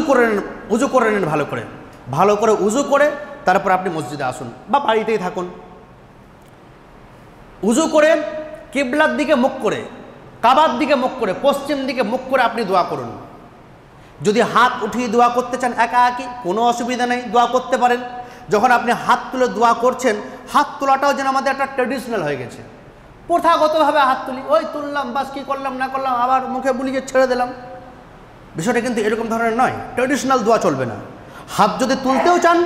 করে নেন, ভালো করে উজু করে তারপর আপনি মসজিদে আসুন বা বাড়িতেই থাকুন। উজু করে কিবলার দিকে মুখ করে, কাবার দিকে মুখ করে, পশ্চিম দিকে মুখ করে আপনি দোয়া করুন। যদি হাত উঠিয়ে দোয়া করতে চান একাকি, কোনো অসুবিধা নেই, দোয়া করতে পারেন। যখন আপনি হাত তুলে দোয়া করছেন, হাত তোলাটাও যেন আমাদের একটা ট্র্যাডিশনাল হয়ে গেছে, প্রথাগতভাবে হাত তুলি, ওই তুললাম, বাস কী করলাম না করলাম, আবার মুখে বুলিয়ে ছেড়ে দিলাম। বিষয়টা কিন্তু এরকম ধরনের নয়, ট্র্যাডিশনাল দোয়া চলবে না। হাত যদি তুলতেও চান,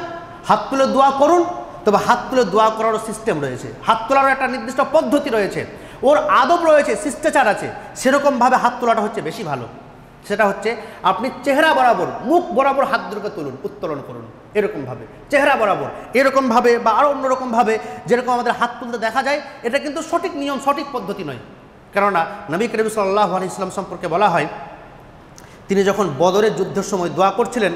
হাত তুলে দোয়া করুন, তবে হাত তুলে দোয়া করারও সিস্টেম রয়েছে, হাত তোলারও একটা নির্দিষ্ট পদ্ধতি রয়েছে, ওর আদব রয়েছে, শিষ্টাচার আছে। সেরকমভাবে হাত তোলাটা হচ্ছে বেশি ভালো। সেটা হচ্ছে আপনি চেহারা বরাবর, মুখ বরাবর হাত দুটোকে উত্তোলন করুন, এরকমভাবে চেহারা বরাবর, এরকমভাবে বা আরও অন্যরকমভাবে যেরকম আমাদের হাত তুলতে দেখা যায়। এটা কিন্তু সঠিক নিয়ম, সঠিক পদ্ধতি নয়। কেননা নবী করিম সাল্লাল্লাহু আলাইহি ওয়াসাল্লাম সম্পর্কে বলা হয়, তিনি যখন বদরের যুদ্ধের সময় দোয়া করছিলেন,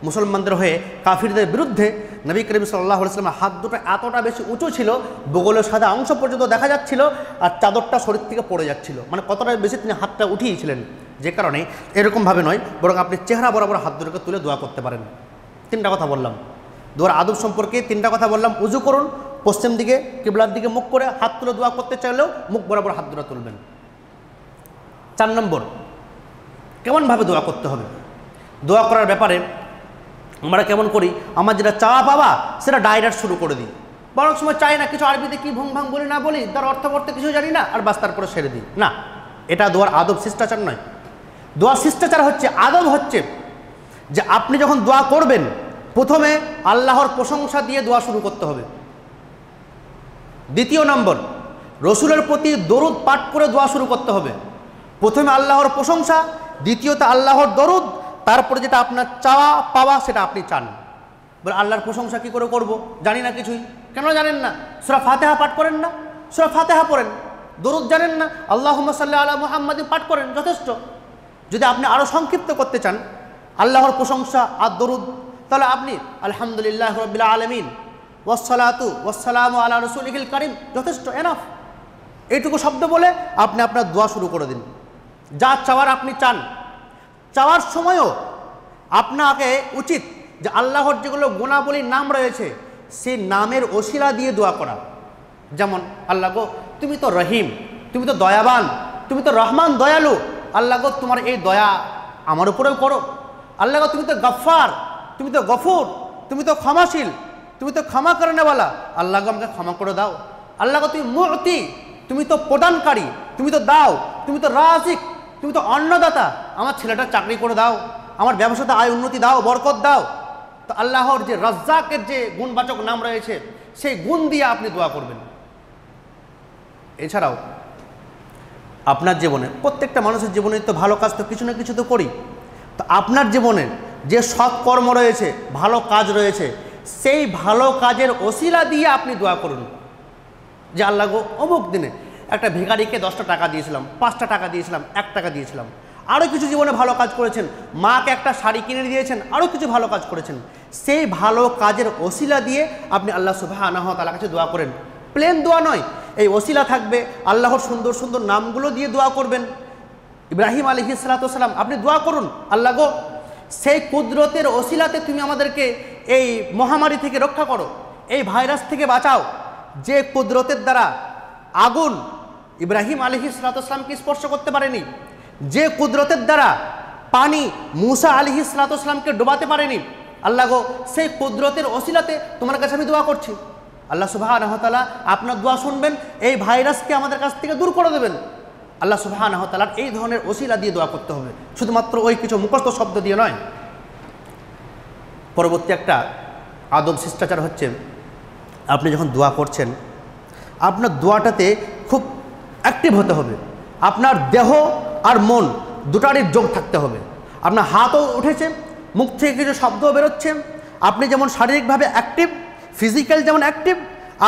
মুসলমানদের হয়ে কাফিরদের বিরুদ্ধে নবী করিম সাল্লাল্লাহু আলাইহি ওয়াসাল্লামের হাত দুটো এতটা বেশি উঁচু ছিল, বগলের সাদা অংশ পর্যন্ত দেখা যাচ্ছিল, আর চাদরটা শরীর থেকে পড়ে যাচ্ছিল। মানে কতটা বেশি তিনি হাতটা উঠিয়েছিলেন, যে কারণে এরকমভাবে নয়, বরং আপনি চেহারা বরাবর হাত দুটোকে তুলে দোয়া করতে পারেন। তিনটা কথা বললাম দোয়ার আদব সম্পর্কে, তিনটা কথা বললাম। উজু করুন, পশ্চিম দিকে কিবলার দিকে মুখ করে হাত তুলে দোয়া করতে চাইলেও মুখ বরাবর হাত দুটো তুলবেন। 4 নম্বর, কেমনভাবে দোয়া করতে হবে। দোয়া করার ব্যাপারে আমরা কেমন করি, আমার যেটা চাওয়া পাওয়া সেটা ডাইরেক্ট শুরু করে দিই। বড় সময় চাই না, কিছু আরবিতে কি ভুং ভাং বলি না বলি, তার অর্থ পড়তে কিছু জানি না, আর বাস তারপরে সেরে দিই না। এটা দোয়ার আদব শিষ্টাচার নয়। দোয়ার শিষ্টাচার হচ্ছে, আদব হচ্ছে যে আপনি যখন দোয়া করবেন প্রথমে আল্লাহর প্রশংসা দিয়ে দোয়া শুরু করতে হবে। দ্বিতীয় নম্বর, রসুলের প্রতি দরুদ পাঠ করে দোয়া শুরু করতে হবে। প্রথমে আল্লাহর প্রশংসা, দ্বিতীয়ত আল্লাহর দরুদ, তারপরে যেটা আপনার চাওয়া পাওয়া সেটা আপনি চান। বলে আল্লাহর প্রশংসা কী করে করব, জানি না কিছুই। কেন জানেন না? সূরা ফাতিহা পাঠ করেন না? সূরা ফাতিহা পড়েন। দরুদ জানেন না? আল্লাহুম্মা সাল্লি আলা মুহাম্মাদিন পাঠ করেন, যথেষ্ট। যদি আপনি আরও সংক্ষিপ্ত করতে চান আল্লাহর প্রশংসা আর দরুদ, তাহলে আপনি আলহামদুলিল্লাহ রাব্বিল আলামিন ওয়াসসালাতু ওয়াসসালামু আলা রাসূলিল কারীম, যথেষ্ট, এনাফ। এইটুকু শব্দ বলে আপনি আপনার দোয়া শুরু করে দিন। যা চাওয়ার আপনি চান। চাওয়ার সময়ও আপনাকে উচিত যে আল্লাহর যেগুলো গুণাবলীর নাম রয়েছে সেই নামের ওসিলা দিয়ে দোয়া করা। যেমন, আল্লাহ গো তুমি তো রহিম, তুমি তো দয়াবান, তুমি তো রহমান দয়ালু, আল্লাহ গো তোমার এই দয়া আমার উপরেও করো। আল্লাহ গো তুমি তো গফফার, তুমি তো গফুর, তুমি তো ক্ষমাশীল, তুমি তো ক্ষমা করেনেওয়ালা, আল্লাহ গো আমাকে ক্ষমা করে দাও। আল্লাহ গো তুমি মুতি, তুমি তো প্রদানকারী, তুমি তো দাও, তুমি তো রাজিক, তুমি তো অন্নদাতা, আমার ছেলেটা চাকরি করে দাও, আমার ব্যবসাতে আয় উন্নতি দাও, বরকত দাও। তো আল্লাহর যে রাজ্জাকের যে গুণবাচক নাম রয়েছে সেই গুণ দিয়ে আপনি দোয়া করবেন। এছাড়াও আপনার জীবনে, প্রত্যেকটা মানুষের জীবনে তো ভালো কাজ তো কিছু না কিছু তো করি, তো আপনার জীবনে যে সৎকর্ম রয়েছে, ভালো কাজ রয়েছে, সেই ভালো কাজের ওসিলা দিয়ে আপনি দোয়া করুন। যে আল্লাহ গো অমুক দিনে একটা ভিখারিকে 10টা টাকা দিয়েছিলাম, 5টা টাকা দিয়েছিলাম, 1 টাকা দিয়েছিলাম, আরও কিছু জীবনে ভালো কাজ করেছেন, মাকে একটা শাড়ি কিনে দিয়েছেন, আরও কিছু ভালো কাজ করেছেন, সেই ভালো কাজের ওসিলা দিয়ে আপনি আল্লাহ সুবহানাহু ওয়া তাআলার কাছে দোয়া করেন। প্লেন দোয়া নয়, এই ওসিলা থাকবে, আল্লাহর সুন্দর সুন্দর নামগুলো দিয়ে দোয়া করবেন। ইব্রাহিম আলাইহিস সালাতু ওয়াস সালাম, আপনি দোয়া করুন, আল্লাহ গো সেই কুদরতের ওসিলাতে তুমি আমাদেরকে এই মহামারী থেকে রক্ষা করো, এই ভাইরাস থেকে বাঁচাও। যে কুদরতের দ্বারা আগুন ইব্রাহিম আলাইহিস সালাতু ওয়াস সালামকে স্পর্শ করতে পারেনি, যে কুদরতের দ্বারা পানি মূসা আলাইহিস সালাতু ওয়াস সালামকে ডোবাতে পারেনি, আল্লাহ গো সেই কুদরতের ওসিলাতে তোমার কাছে আমি দোয়া করছি। আল্লাহ সুবহানাহু ওয়া তাআলা আপনার দোয়া শুনবেন, এই ভাইরাসকে আমাদের কাছ থেকে দূর করে দেবেন। আল্লাহ সুবহানাহু ওয়া তাআলার এই ধরনের ওসিলা দিয়ে দোয়া করতে হবে, শুধুমাত্র ওই কিছু মুখস্থ শব্দ দিয়ে নয়। পরবর্তী একটা আদব শিষ্টাচার হচ্ছে, আপনি যখন দোয়া করছেন আপনার দোয়াটাতে খুব অ্যাক্টিভ হতে হবে। আপনার দেহ আর মন দুটারই যোগ থাকতে হবে। আপনার হাতও উঠেছে, মুখ থেকে কিছু শব্দও বেরোচ্ছে, আপনি যেমন শারীরিকভাবে অ্যাক্টিভ, ফিজিক্যাল যেমন অ্যাক্টিভ,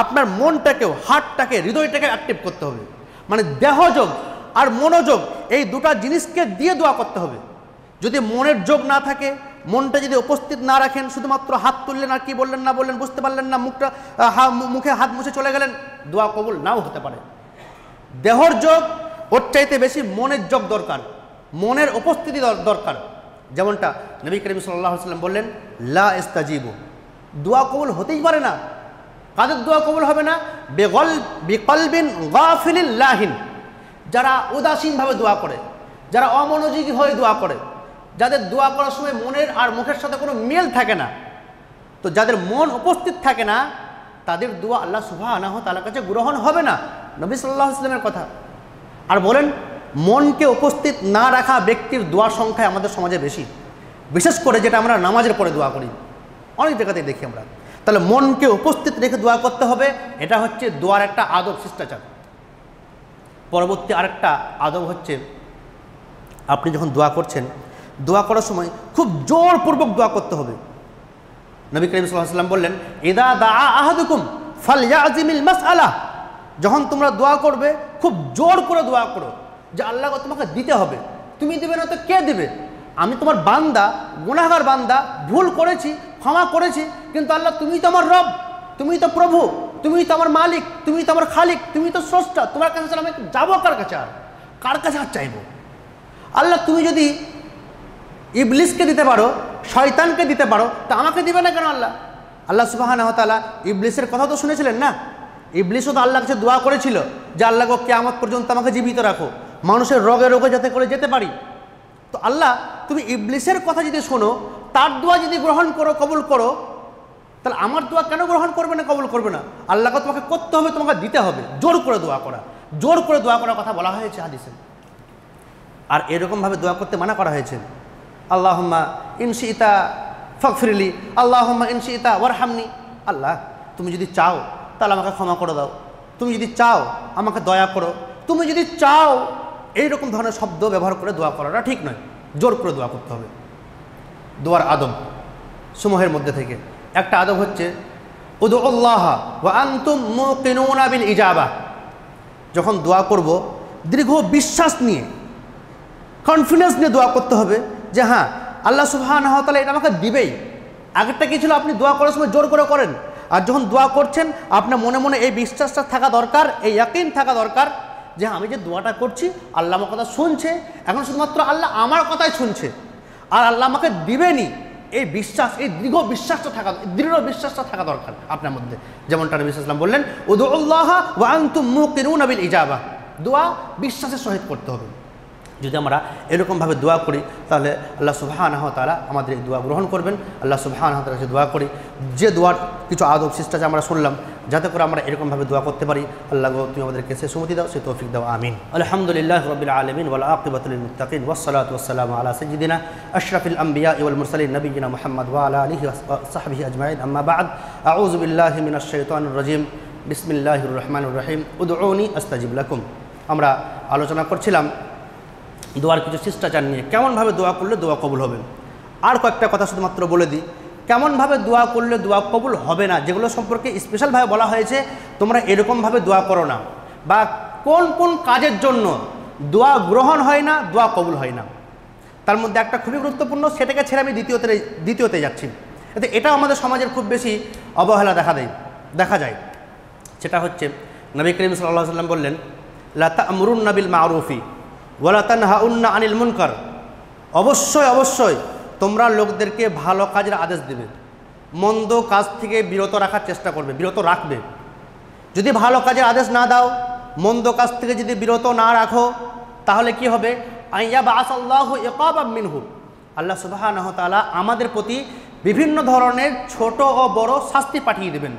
আপনার মনটাকেও, হার্টটাকে, হৃদয়টাকে অ্যাক্টিভ করতে হবে। মানে দেহযোগ আর মনোযোগ এই দুটা জিনিসকে দিয়ে দোয়া করতে হবে। যদি মনের যোগ না থাকে, মনটা যদি উপস্থিত না রাখেন, শুধুমাত্র হাত তুললেন আর কি বললেন না বললেন বুঝতে পারলেন না, মুখে হাত মুছে চলে গেলেন, দোয়া কবুল নাও হতে পারে। দেহর যোগ ওর চাইতে বেশি মনের যোগ দরকার, মনের উপস্থিতি দরকার। যেমনটা নবী করিম সাল্লাল্লাহু আলাইহি ওয়াসাল্লাম বললেন, লা ইস্তাজিবু, দোয়া কবুল হতেই পারে না। কাদের দোয়া কবুল হবে না? বিকলবিন গাফিলিন লাহিন, যারা উদাসীনভাবে দোয়া করে, যারা অমনোযোগী হয়ে দোয়া করে, যাদের দোয়া করার সময় মনের আর মুখের সাথে কোনো মিল থাকে না, তো যাদের মন উপস্থিত থাকে না তাদের দোয়া আল্লাহ সুবহানাহু ওয়া তাআলার কাছে গ্রহণ হবে না। নবী সাল্লাল্লাহু আলাইহি ওয়াসাল্লামের কথা। আর বলেন, মনকে উপস্থিত না রাখা ব্যক্তির দোয়ার সংখ্যা আমাদের সমাজে বেশি, বিশেষ করে যেটা আমরা নামাজের পরে দোয়া করি, অনেক জায়গাতেই দেখি আমরা। তাহলে মনকে উপস্থিত রেখে দোয়া করতে হবে, এটা হচ্ছে দোয়ার একটা আদব শিষ্টাচার। পরবর্তী আরেকটা আদব হচ্ছে, আপনি যখন দোয়া করছেন, দোয়া করার সময় খুব জোরপূর্বক দোয়া করতে হবে। নবী করিম সাল্লাল্লাহু আলাইহি ওয়াসাল্লাম বললেন, ইদা দাআ আহাদুকুম ফালইয়াযিমিল মাসআলা, যখন তোমরা দোয়া করবে খুব জোর করে দোয়া করো, যে আল্লাহ তোমাকে দিতে হবে, তুমি দেবে না তো কে দেবে, আমি তোমার বান্দা, গুনাহগার বান্দা, ভুল করেছি, ক্ষমা করেছি, কিন্তু আল্লাহ তুমি তো আমার রব, তুমি তো প্রভু, তুমি তো আমার মালিক, তুমি তো আমার খালিক, তুমি তো স্রষ্টা, তোমার কাছে আমি যাবো কার কাছে? কার কাছে আর চাইবো? আল্লাহ তুমি যদি ইবলিসকে দিতে পারো, শয়তানকে দিতে পারো, তা আমাকে দিবে না কেন আল্লাহ? আল্লাহ সুবহানাহু ওয়া তাআলা ইবলিসের কথা তো শুনেছিলেন না? ইবলিসও তো আল্লাহর কাছে দোয়া করেছিল যে আল্লাহ গো কিয়ামত পর্যন্ত আমাকে জীবিত রাখো, মানুষের রোগে রোগে যাতে করে যেতে পারি। তো আল্লাহ তুমি ইবলিসের কথা যদি শোনো, তার দোয়া যদি গ্রহণ করো, কবুল করো, তাহলে আমার দোয়া কেন গ্রহণ করবে না, কবুল করবে না? আল্লাহকে তোমাকে করতে হবে, তোমাকে দিতে হবে, জোর করে দোয়া করা, জোর করে দোয়া করার কথা বলা হয়েছে হাদিসে। আর এরকমভাবে দোয়া করতে মানা করা হয়েছে, আল্লাহুম্মা ইনশিতা ফাগফিরলি, আল্লাহুম্মা ইনশিতা ওয়ারহামনি। আল্লাহ তুমি যদি চাও তাহলে আমাকে ক্ষমা করে দাও, তুমি যদি চাও আমাকে দয়া করো, তুমি যদি চাও, এইরকম ধরনের শব্দ ব্যবহার করে দোয়া করাটা ঠিক নয়, জোর করে দোয়া করতে হবে। দোয়ার আদব সমূহের মধ্যে থেকে একটা আদব হচ্ছে উদুল্লাহ ওয়া আনতুম মুকিনুনা বিল ইজাবা। যখন দোয়া করব দৃঢ় বিশ্বাস নিয়ে, কনফিডেন্স নিয়ে দোয়া করতে হবে যে হ্যাঁ আল্লাহ সুবহানাহু ওয়া তাআলা এটা আমাকে দিবেই। আগেরটা কি ছিল, আপনি দোয়া করার সময় জোর করে করেন, আর যখন দোয়া করছেন আপনার মনে মনে এই বিশ্বাসটা থাকা দরকার, এই ইয়াকিন থাকা দরকার যে আমি যে দোয়াটা করছি আল্লাহ আমার কথা শুনছে, এখন শুধুমাত্র আল্লাহ আমার কথাই শুনছে আর আল্লাহ আমাকে দিবেনি, এই বিশ্বাস, এই দৃঢ় বিশ্বাসটা থাকা দরকার আপনার মধ্যে। যেমনটা নবী সাল্লাল্লাহু আলাইহি ওয়াসাল্লাম বললেন উদুল্লাহ ওয়া আনতুম মুকিনুনা বিল ইজাবা, দোয়া বিশ্বাসের সহিত করতে হবে। যদি আমরা এরকমভাবে দোয়া করি তাহলে আল্লাহ সুবহানাহু ওয়া তাআলা আমাদের এই দোয়া গ্রহণ করবেন। আল্লাহ সুবহানাহু ওয়া তাআলার কাছে দোয়া করি যে দোয়ার কিছু আদব শিষ্টাচার আমরা শুনলাম, যাতে করে আমরা এরকমভাবে দোয়া করতে পারি। আল্লাহ গো তুমি আমাদেরকে সে সুমতি দাও, সে তৌফিক দাও, আমিন। আলহামদুলিল্লাহি রাব্বিল আলামিন ওয়াল আকিবাতু লিল মুত্তাকিন ওয়াস সালাতু ওয়াস সালামু আলা সাইয়্যিদিনা আশরাফিল আমবিয়া ওয়াল মুরসালিন নবিয়িনা মুহাম্মদ ওয়া আলা আলিহি ওয়া সাহবিহি আজমাইন, আম্মা বা'দ। আউযু বিল্লাহি মিনাশ শাইতানির রাজিম, বিসমিল্লাহির রহমানির রহিম, উদউনি আস্তাজিব লাকুম। আমরা আলোচনা করছিলাম দোয়ার কিছু শিষ্টাচার নিয়ে, কেমনভাবে দোয়া করলে দোয়া কবুল হবে। আর কয়েকটা কথা শুধুমাত্র বলে দিই, কেমনভাবে দোয়া করলে দোয়া কবুল হবে না, যেগুলো সম্পর্কে স্পেশালভাবে বলা হয়েছে তোমরা এরকমভাবে দোয়া করো না, বা কোন কোন কাজের জন্য দোয়া গ্রহণ হয় না, দোয়া কবুল হয় না। তার মধ্যে একটা খুবই গুরুত্বপূর্ণ, সেটাকে ছেড়ে আমি দ্বিতীয়তে যাচ্ছি। এতে এটা আমাদের সমাজের খুব বেশি অবহেলা দেখা যায়। সেটা হচ্ছে নবী করিম সাল্লাল্লাহু আলাইহি ওয়াসাল্লাম বললেন লা তা'মুরুন্না বিল মা'রুফি ওয়ালা তানহাউন্না আনিল মুনকার, অবশ্যই তোমরা লোকদেরকে ভালো কাজের আদেশ দেবে, মন্দ কাজ থেকে বিরত রাখার চেষ্টা করবে, বিরত রাখবে। যদি ভালো কাজের আদেশ না দাও, মন্দ কাজ থেকে যদি বিরত না রাখো, তাহলে কি হবে, আইয়া বাআসাল্লাহু ইকাবাম মিনহু, আল্লাহ সুবহানাহু ওয়া তাআলা আমাদের প্রতি বিভিন্ন ধরনের ছোট ও বড় শাস্তি পাঠিয়ে দেবেন।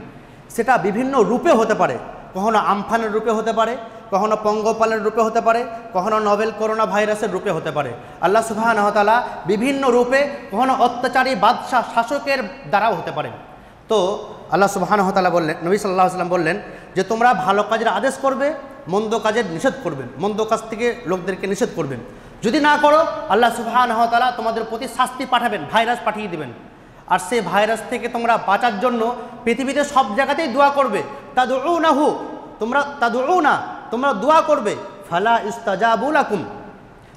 সেটা বিভিন্ন রূপে হতে পারে, কখনো আমফানের রূপে হতে পারে, কখনো পঙ্গপালের রূপে হতে পারে, কখনো নভেল করোনা ভাইরাসের রূপে হতে পারে। আল্লাহ সুবহানাহু ওয়া তাআলা বিভিন্ন রূপে, কখনো অত্যাচারী বাদশাহ শাসকের দ্বারাও হতে পারে। তো আল্লাহ সুবহানাহু ওয়া তাআলা বললেন, নবী সাল্লাল্লাহু আলাইহি ওয়াসাল্লাম বললেন যে তোমরা ভালো কাজের আদেশ করবে, মন্দ কাজের নিষেধ করবেন, মন্দ কাজ থেকে লোকদেরকে নিষেধ করবেন। যদি না করো আল্লাহ সুবহানাহু ওয়া তাআলা তোমাদের প্রতি শাস্তি পাঠাবেন, ভাইরাস পাঠিয়ে দেবেন। আর সেই ভাইরাস থেকে তোমরা বাঁচার জন্য পৃথিবীতে সব জায়গাতেই দোয়া করবে, তাদউনাহু, তোমরা দোয়া করবে, ফালা ইস্তাজাবু লাকুম,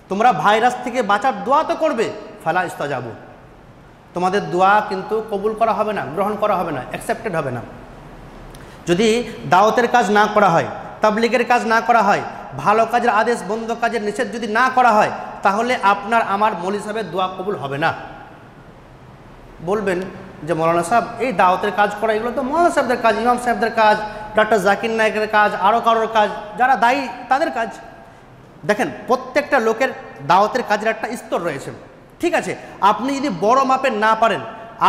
তোমরা ভাইরাস থেকে বাঁচার দোয়া তো করবে, ফালা ইস্তাজাবু, তোমাদের দোয়া কিন্তু কবুল করা হবে না, গ্রহণ করা হবে না, অ্যাকসেপ্টেড হবে না। যদি দাওয়াতের কাজ না করা হয়, তাবলীগের কাজ না করা হয়, ভালো কাজের আদেশ বন্ধ কাজের নিষেধ যদি না করা হয়, তাহলে আপনার আমার মৌলভী সাহেবের দোয়া কবুল হবে না। বলবেন যে মৌলানা সাহেব এই দাওয়াতের কাজ করা এগুলো তো মৌলানা সাহেবদের কাজ, ইমাম সাহেবদের কাজ, ডক্টর জাকির নায়েকের কাজ, আরও কারোর কাজ, যারা দায়ী তাদের কাজ। দেখেন প্রত্যেকটা লোকের দাওয়াতের কাজের একটা স্তর রয়েছে, ঠিক আছে? আপনি যদি বড় মাপের না পারেন,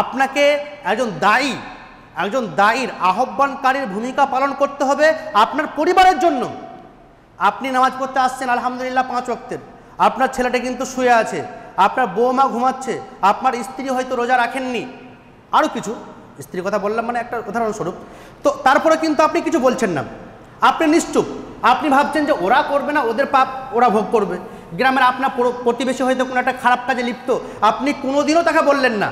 আপনাকে একজন দায়ীর আহ্বানকারীর ভূমিকা পালন করতে হবে আপনার পরিবারের জন্য। আপনি নামাজ পড়তে আসছেন আলহামদুলিল্লাহ 5 ওয়াক্তের, আপনার ছেলেটা কিন্তু শুয়ে আছে, আপনার বৌমা ঘুমাচ্ছে, আপনার স্ত্রী হয়তো রোজা রাখেননি, আরও কিছু, স্ত্রীর কথা বললাম মানে একটা উদাহরণস্বরূপ। তো তারপরে কিন্তু আপনি কিছু বলছেন না, আপনি নিশ্চুপ, আপনি ভাবছেন যে ওরা করবে না, ওদের পাপ ওরা ভোগ করবে। গ্রামের আপনার প্রতিবেশী হয়তো কোনো একটা খারাপ কাজে লিপ্ত, আপনি কোনোদিনও তাকে বললেন না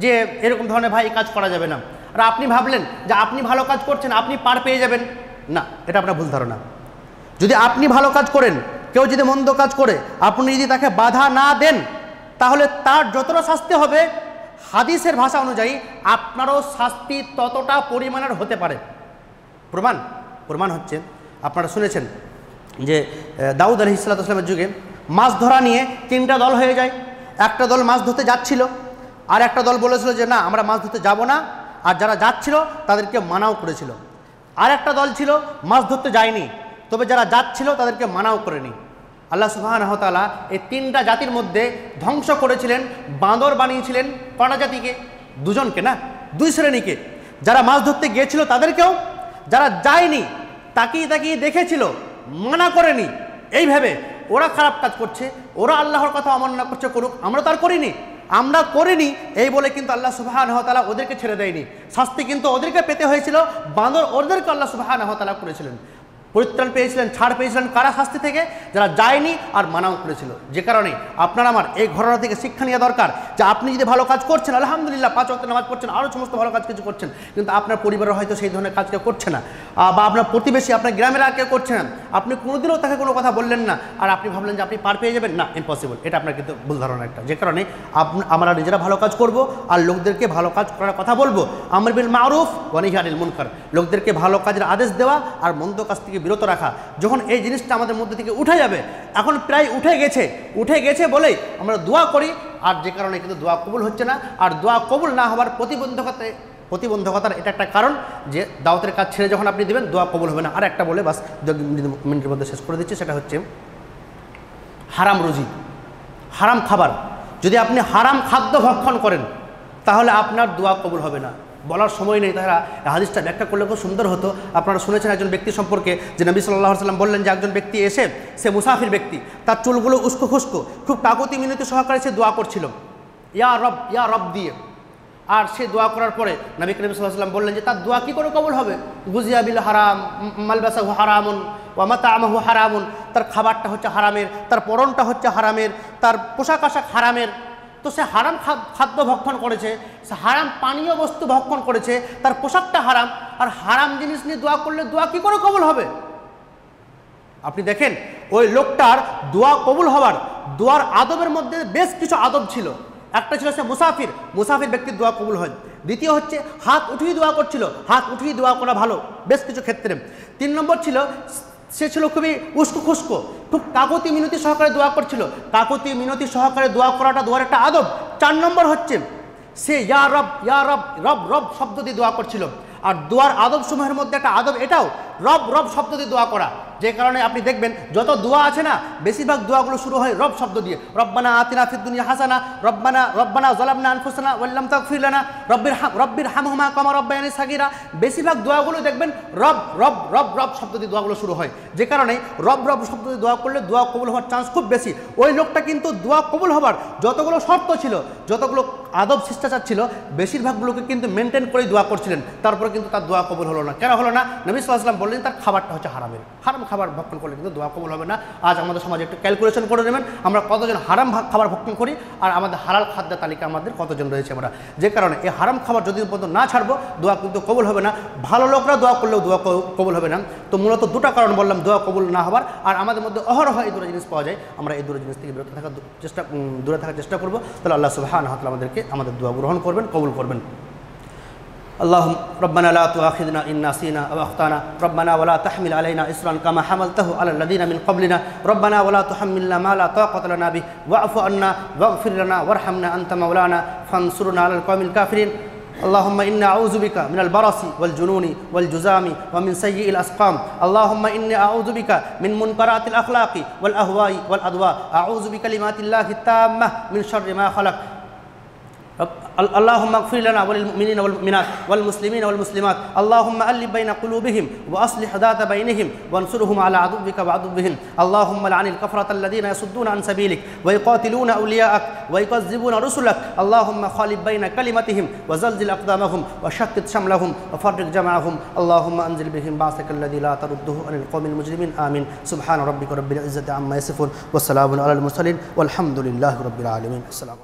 যে এরকম ধরনের ভাই এই কাজ করা যাবে না, আর আপনি ভাবলেন যে আপনি ভালো কাজ করছেন, আপনি পার পেয়ে যাবেন। না, এটা আপনার ভুল ধারণা। যদি আপনি ভালো কাজ করেন, কেউ যদি মন্দ কাজ করে, আপনি যদি তাকে বাধা না দেন, তাহলে তার যতটা শাস্তি হবে হাদিসের ভাষা অনুযায়ী আপনারও শাস্তি ততটা পরিমাণের হতে পারে। প্রমাণ হচ্ছে, আপনারা শুনেছেন যে দাউদ আলাইহিস সালামের যুগে মাছ ধরা নিয়ে 3টা দল হয়ে যায়। একটা দল মাছ ধরতে যাচ্ছিল, আর একটা দল বলেছিল যে না আমরা মাছ ধরতে যাব না, আর যারা যাচ্ছিল তাদেরকে মানাও করেছিল। আর একটা দল ছিল মাছ ধরতে যায়নি, তবে যারা যাচ্ছিল তাদেরকে মানাও করেনি। আল্লাহ সুবহানাহু ওয়া তাআলা এই 3টা জাতির মধ্যে ধ্বংস করেছিলেন, বাঁদর বানিয়েছিলেন কটা জাতিকে? 2জনকে না, 2 শ্রেণীকে। যারা মাছ ধরতে গিয়েছিল তাদেরকেও, যারা যায়নি তাকিয়ে দেখেছিল, মানা করেনি, এইভাবে ওরা খারাপ কাজ করছে, ওরা আল্লাহর কথা অমান্য করছে, করুক, আমরা তো আর করিনি এই বলে কিন্তু আল্লাহ সুবহানাহু ওয়া তাআলা ওদেরকে ছেড়ে দেয়নি। শাস্তি কিন্তু ওদেরকে পেতে হয়েছিল, বাঁদর ওদেরকে আল্লাহ সুবহানাহু ওয়া তাআলা করেছিলেন। পরিত্রাণ পেয়েছিলেন, ছাড় পেয়েছিলেন কারা? শাস্তি থেকে, যারা যায়নি আর মানাও করেছিল। যে কারণে আপনার আমার এই ঘটনা থেকে শিক্ষা নেওয়া দরকার যে আপনি যদি ভালো কাজ করছেন, আলহামদুলিল্লাহ 5 ওয়াক্ত নামাজ পড়ছেন, আরও সমস্ত ভালো কাজ কিছু করছেন, কিন্তু আপনার পরিবারের হয়তো সেই ধরনের কাজ কেউ করছে না, বা আপনার প্রতিবেশী, আপনার গ্রামের আর কেউ করছে না, আপনি কোনোদিনও তাকে কোনো কথা বললেন না, আর আপনি ভাবলেন যে আপনি পার পেয়ে যাবেন, না, ইম্পসিবল। এটা আপনার কিন্তু ভুল ধারণা একটা। যে কারণে আমরা নিজেরা ভালো কাজ করব আর লোকদেরকে ভালো কাজ করার কথা বলবো। আমর বিল মারুফ ওয়া নাহি আনিল মুনকার, লোকদেরকে ভালো কাজের আদেশ দেওয়া আর মন্দ কাজ থেকে বিরত রাখা। যখন এই জিনিসটা আমাদের মধ্যে থেকে উঠে যাবে, এখন প্রায় উঠে গেছে বলেই আমরা দোয়া করি, আর যে কারণে কিন্তু দোয়া কবুল হচ্ছে না। আর দোয়া কবুল না হওয়ার প্রতিবন্ধকতার এটা একটা কারণ যে দাওয়াতের কাজ ছেড়ে যখন আপনি দেবেন দোয়া কবুল হবে না। আর একটা বলে বাস 2 মিনিটের মধ্যে শেষ করে দিচ্ছি, সেটা হচ্ছে হারাম রুজি, হারাম খাবার। যদি আপনি হারাম খাদ্য ভক্ষণ করেন তাহলে আপনার দোয়া কবুল হবে না। বলার সময় নেই, তারা হাদিসটা ব্যাখ্যা করলে খুব সুন্দর হতো। আপনারা শুনেছেন একজন ব্যক্তি সম্পর্কে যে নবী সাল্লাল্লাহু আলাইহি ওয়াসাল্লাম বললেন যে একজন ব্যক্তি এসে, সে মুসাফির ব্যক্তি, তার চুলগুলো উস্কো খুস্কো, খুব কাকুতি মিনতি সহকারে সে দোয়া করছিল ইয়া রব দিয়ে। আর সে দোয়া করার পরে নবী করিম সাল্লাল্লাহু আলাইহি ওয়াসাল্লাম বললেন যে তার দোয়া কী করে কবুল হবে? গুজিয়া বিল হারাম, মালবাসাহু হারামুন ওয়া মাতাআমাহু হারামুন, তার খাবারটা হচ্ছে হারামের, তার পরনটা হচ্ছে হারামের, তার পোশাক আশাক হারামের। তো সে হারাম খাদ্য ভক্ষণ করেছে, সে হারাম পানীয় বস্তু ভক্ষণ করেছে, তার পোশাকটা হারাম, আর হারাম জিনিস নিয়ে দোয়া করলে দোয়া কী করে কবুল হবে? আপনি দেখেন ওই লোকটার দোয়া কবুল হওয়ার দোয়ার আদবের মধ্যে বেশ কিছু আদব ছিল। একটা ছিল সে মুসাফির ব্যক্তির দোয়া কবুল হয়। দ্বিতীয় হচ্ছে হাত উঠিয়ে দোয়া করছিল, হাত উঠিয়ে দোয়া করা ভালো বেশ কিছু ক্ষেত্রে। 3 নম্বর ছিল সে ছিল খুবই উস্কো খুস্কো, খুব কাকুতি মিনতি সহকারে দোয়া করছিল। কাকুতি মিনতি সহকারে দোয়া করাটা দোয়ার একটা আদব। 4 নম্বর হচ্ছে সে ইয়া রব শব্দ দিয়ে দোয়া করছিল। আর দোয়ার আদব সমূহের মধ্যে একটা আদব এটাও, রব শব্দ দিয়ে দোয়া করা। যে কারণে আপনি দেখবেন যত দোয়া আছে না, বেশিরভাগ দোয়াগুলো শুরু হয় রব শব্দ দিয়ে। রব্বানা আতিনা ফিদ দুনিয়া হাসানা, রব্বানা যালামনা আনফুসানা ওয়া লাম তাগফির লানা রব্বির হামহুমা কামা রাব্বায়ানি সাগীরা। বেশিরভাগ দোয়াগুলো দেখবেন রব শব্দ দিয়ে দোয়াগুলো শুরু হয়। যে কারণে রব শব্দ দিয়ে দোয়া করলে দোয়া কবুল হওয়ার চান্স খুব বেশি। ওই লোকটা কিন্তু দোয়া কবুল হওয়ার যতগুলো শর্ত ছিল, যতগুলো আদব শিষ্টাচার ছিল, বেশিরভাগগুলোকে কিন্তু মেনটেন করে দোয়া করছিলেন, তারপরে কিন্তু তার দোয়া কবুল হলো না। কেন হলো না? নবী সাল্লাল্লাহু আলাইহি ওয়াসাল্লাম বললেন তার খাবারটা হচ্ছে হারামের, হারাম খাবার ভক্ষণ করলে কিন্তু দোয়া কবুল হবে না। আজ আমাদের সমাজে একটু ক্যালকুলেশন করে নেবেন, আমরা কতজন হারাম খাবার ভক্ষণ করি আর আমাদের হালাল খাদ্য তালিকা আমাদের কতজন রয়েছে আমরা। যে কারণে এই হারাম খাবার যদি পর্যন্ত না ছাড়বো দোয়া কিন্তু কবুল হবে না। ভালো লোকরা দোয়া করলেও দোয়া কবুল হবে না। তো মূলত 2টা কারণ বললাম দোয়া কবুল না হওয়ার, আর আমাদের মধ্যে অহরহ এই 2টা জিনিস পাওয়া যায়। আমরা এই 2টা জিনিস থেকে দূরে থাকার চেষ্টা করবো। তাহলে আল্লাহ সুবহানাহু ওয়া তাআলা আমাদেরকে আমাদের দোয়া গ্রহণ করবেন, কবুল করবেন। اللهم ربنا لا تؤاخذنا إن نسينا أو أخطأنا ربنا ولا تحمل علينا إصرا كما حملته على الذين من قبلنا ربنا ولا تحملنا ما لا طاقة لنا به واعف عنا واغفر لنا وارحمنا أنت مولانا فانصرنا على القوم الكافرين اللهم إنا أعوذ بك من البرص والجنون والجذام ومن سيء الأسقام اللهم إني أعوذ بك من منكرات الأخلاق والأهواء والأضواء أعوذ بكلمات الله التامة من شر ما خلق اللهم اغفر لنا وللمؤمنين والمؤمنات والمسلمين والمسلمات اللهم ألف بين قلوبهم وأصلح ذات بينهم وانصرهم على عدوك وعدوهم اللهم لعن الكفرة الذين يصدون عن سبيلك ويقاتلون أولياءك ويكذبون رسلك اللهم خالف بين كلمتهم وزلزل أقدامهم وشتت شملهم وفرق جمعهم اللهم أنزل بهم بعثك الذي لا ترده عن القوم المجرمين آمين سبحان ربك رب العزة عما يصفون والسلام على المرسلين والحمد لله رب العالمين. السلام